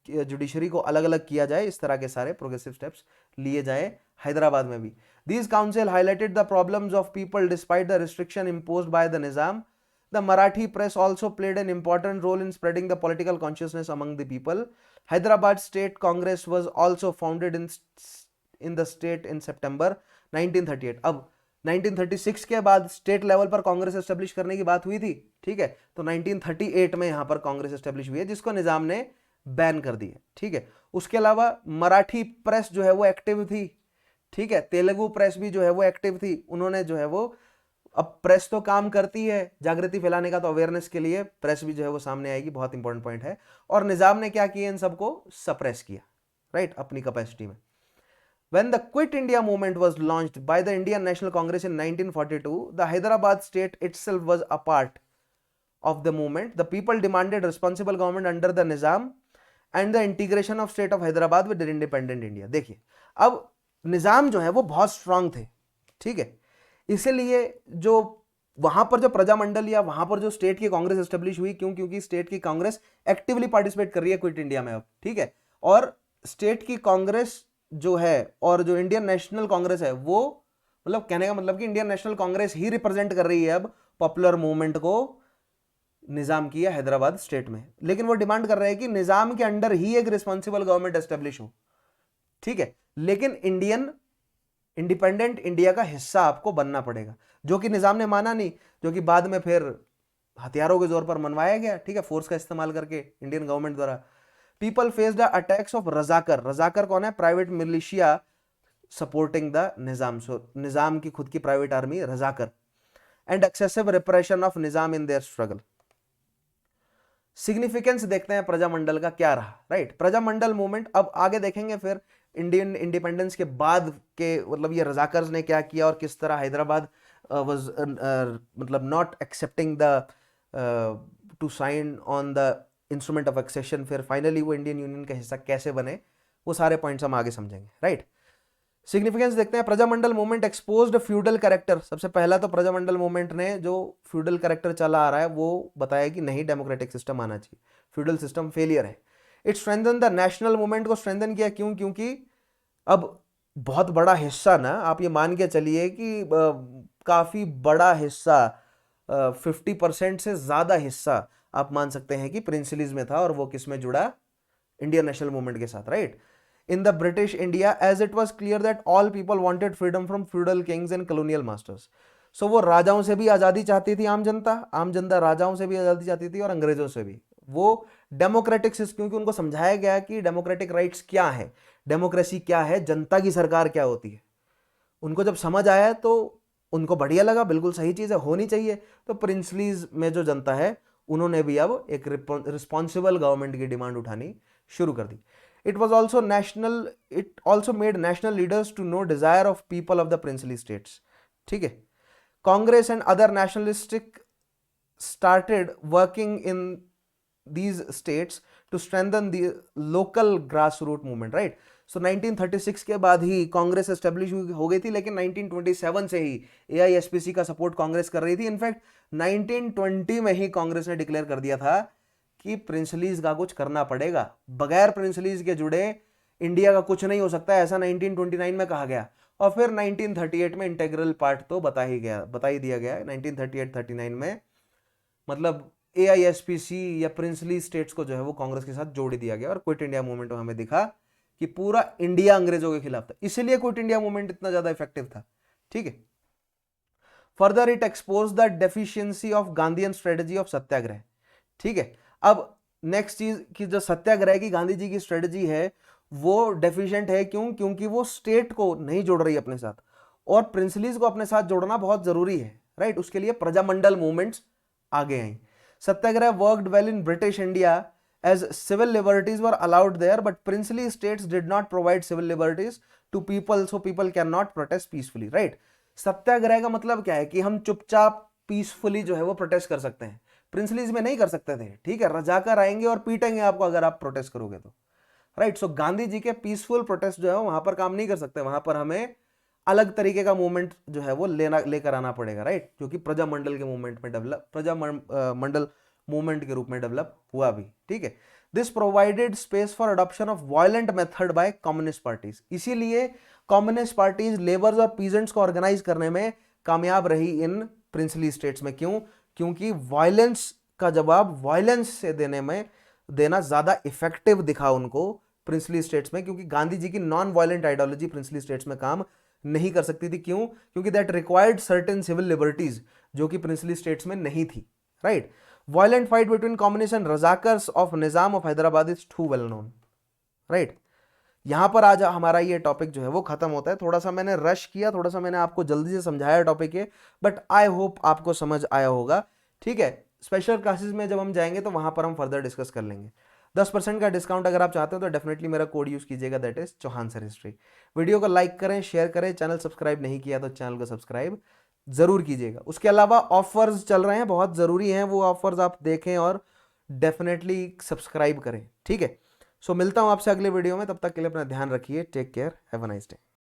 जुडिशरी को अलग अलग किया जाए, इस तरह के सारे प्रोग्रेसिव स्टेप्स लिए जाए हैदराबाद में भी। These council highlighted the problems of people despite the restriction imposed by the Nizam. The Marathi press also played an important role in spreading the political consciousness among the people. Hyderabad State Congress was also founded in the state in September 1938। अब 1936 के बाद state level पर Congress establish करने की बात हुई थी, ठीक है, तो 1938 में यहां पर कांग्रेस एस्टेब्लिश हुई है, जिसको निजाम ने बैन कर दी है, ठीक है। उसके अलावा मराठी प्रेस जो है वो एक्टिव थी, ठीक है, तेलुगु प्रेस भी जो है वो एक्टिव थी, उन्होंने जो है वो, अब प्रेस तो काम करती है जागृति फैलाने का, तो अवेयरनेस के लिए प्रेस भी जो है वो सामने आएगी, बहुत इंपॉर्टेंट पॉइंट है। और निजाम ने क्या किया, इन सबको सप्रेस किया, राइट, अपनी कैपेसिटी में। When the Quit India movement was launched by the Indian National Congress in 1942, the Hyderabad state itself was a part of the movement. The people demanded responsible government under the Nizam and the integration of state of Hyderabad with independent India। देखिए, अब निजाम जो है वो बहुत strong थे, ठीक है, इसीलिए जो वहां पर जो प्रजामंडल या वहां पर जो स्टेट की कांग्रेस एस्टेब्लिश हुई, क्योंकि स्टेट की कांग्रेस एक्टिवली पार्टिसिपेट कर रही है क्विट इंडिया में अब, ठीक है, और स्टेट की कांग्रेस जो है और जो इंडियन नेशनल कांग्रेस है वो, मतलब कहने का मतलब कि इंडियन नेशनल कांग्रेस ही रिप्रेजेंट कर रही है अब पॉपुलर मूवमेंट को निजाम की है हैदराबाद स्टेट में, लेकिन वो डिमांड कर रहे हैं कि निजाम के अंडर ही एक रिस्पॉन्सिबल गवर्नमेंट एस्टेब्लिश हो, ठीक है, लेकिन इंडिपेंडेंट इंडिया का हिस्सा आपको बनना पड़ेगा, जो कि निजाम ने माना नहीं, जो कि बाद में फिर हथियारों के जोर पर मनवाया गया, ठीक है, फोर्स का इस्तेमाल करके इंडियन गवर्नमेंट द्वारा। People faced the attacks of Razakar. Razakar कौन है, private militia supporting the Nizam, so Nizam की खुद की private army Razakar, and excessive repression of Nizam in their struggle. Significance देखते हैं प्रजामंडल का क्या रहा, राइट, प्रजामंडल मूवमेंट अब आगे देखेंगे, फिर इंडियन इंडिपेंडेंस के बाद के मतलब ये रजाकर्स ने क्या किया और किस तरह हैदराबाद वाज मतलब not accepting the to sign on the instrument of accession, फिर फाइनली वो इंडियन यूनियन का हिस्सा कैसे बने, वो सारे पॉइंट्स हम आगे समझेंगे, राइट। सिग्निफिकेंस देखते हैं, Prajamandal movement exposed feudal character. सबसे पहला तो प्रजामंडल मूवमेंट ने जो फ्यूडल कैरेक्टर चला आ रहा है वो बताया कि नहीं, डेमोक्रेटिक सिस्टम आना चाहिए, फ्यूडल सिस्टम फेलियर है। It strengthen the national movement को स्ट्रेंथन किया, क्यों, क्योंकि अब बहुत बड़ा हिस्सा ना, आप ये मान के चलिए कि काफी बड़ा हिस्सा 50% से ज्यादा हिस्सा आप मान सकते हैं कि प्रिंसलीज में था, और वो किस में जुड़ा, इंडियन नेशनल मूवमेंट के साथ, right. In the British India as it was clear that all people wanted freedom from feudal kings and colonial masters. So वो राजाओं से भी आजादी चाहती थी, आम जनता राजाओं से भी आजादी चाहती थी और अंग्रेजों से भी। वो डेमोक्रेटिक सिस्टम, क्योंकि उनको समझाया गया कि डेमोक्रेटिक राइट्स क्या है, डेमोक्रेसी क्या है, जनता की सरकार क्या होती है, उनको जब समझ आया तो उनको बढ़िया लगा, बिल्कुल सही चीज है, होनी चाहिए। तो प्रिंसलीज में जो जनता है उन्होंने भी अब एक रिस्पॉन्सिबल गवर्नमेंट की डिमांड उठानी शुरू कर दी। It also made national leaders to know desire of people of the princely states, ठीक है। Congress and other nationalistic started working in these states to strengthen the local grassroots movement, right? So 1936 के बाद ही Congress establish हो गई थी, लेकिन 1927 से ही AISPC का सपोर्ट कांग्रेस कर रही थी। इनफैक्ट 1920 में ही कांग्रेस ने डिक्लेयर कर दिया था कि प्रिंसलीज का कुछ करना पड़ेगा, बगैर प्रिंसलीज के जुड़े इंडिया का कुछ नहीं हो सकता, ऐसा 1929 में कहा गया। और फिर 1938 में इंटेग्रल पार्ट तो बता ही दिया गया 1938-39 में, मतलब AISPC या प्रिंसली स्टेट्स को जो है वो कांग्रेस के साथ जोड़ दिया गया, और क्विट इंडिया मूवमेंट में हमें दिखा कि पूरा इंडिया अंग्रेजों के खिलाफ था, इसीलिए क्विट इंडिया मूवमेंट इतना ज्यादा इफेक्टिव था, ठीक है। Further it expose the deficiency of Gandhian strategy of satyagraha. ठीक है, अब नेक्स्ट चीज कि जो सत्याग्रह की गांधी जी की स्ट्रेटेजी है वो डेफिशिएंट है। क्यों? क्योंकि वो स्टेट को नहीं जोड़ रही अपने साथ, और प्रिंसलीज को अपने साथ जोड़ना बहुत जरूरी है, राइट। उसके लिए प्रजामंडल मूवमेंट्स आगे आई। Satyagraha worked well in British India as civil liberties were allowed there, but princely states did not provide civil liberties to people, so people cannot protest peacefully, right? सत्याग्रह का मतलब क्या है कि हम चुपचाप पीसफुली जो है वो प्रोटेस्ट कर सकते हैं, प्रिंसलीज में नहीं कर सकते थे। ठीक है, रजाकार आएंगे और पीटेंगे आपको अगर आप प्रोटेस्ट करोगे तो, राइट। सो गांधी जी के पीसफुल प्रोटेस्ट जो है वहां पर काम नहीं कर सकते, वहां पर हमें अलग तरीके का मूवमेंट जो है वो लेकर आना पड़ेगा, राइट, जो कि प्रजामंडल के मूवमेंट में डेवलप, प्रजामंडल मूवमेंट के रूप में डेवलप हुआ भी। ठीक है, this provided space for adoption of violent method by communist parties. इसीलिए कम्युनिस्ट पार्टीज लेबर्स और पीजेंट्स को ऑर्गेनाइज करने में कामयाब रही इन प्रिंसली स्टेट्स में। क्यों? क्योंकि वायलेंस का जवाब वायलेंस से देना ज्यादा इफेक्टिव दिखा उनको प्रिंसली स्टेट्स में, क्योंकि गांधी जी की non violent ideology princely states में काम नहीं कर सकती थी। क्यों? क्योंकि that required certain civil liberties जो कि प्रिंसली स्टेट्स में नहीं थी, right. Violent fight between communists and Razakars of Nizam of Hyderabad is too well known, right? यहां पर आज हमारा ये टॉपिक जो है वो खत्म होता है। थोड़ा सा मैंने रश किया, थोड़ा सा मैंने आपको जल्दी से समझाया टॉपिक है, बट आई होप आपको समझ आया होगा। ठीक है, स्पेशल क्लासेस में जब हम जाएंगे तो वहां पर हम फर्दर डिस्कस कर लेंगे। 10% का डिस्काउंट अगर आप चाहते हो तो डेफिनेटली मेरा कोड यूज कीजिएगा, that is Chauhan sir history. Video को लाइक करें, शेयर करें, चैनल सब्सक्राइब नहीं किया तो चैनल को सब्सक्राइब जरूर कीजिएगा। उसके अलावा ऑफर्स चल रहे हैं, बहुत जरूरी हैं वो ऑफर्स, आप देखें और डेफिनेटली सब्सक्राइब करें। ठीक है, सो मिलता हूं आपसे अगले वीडियो में, तब तक के लिए अपना ध्यान रखिए। Take care, have a nice day.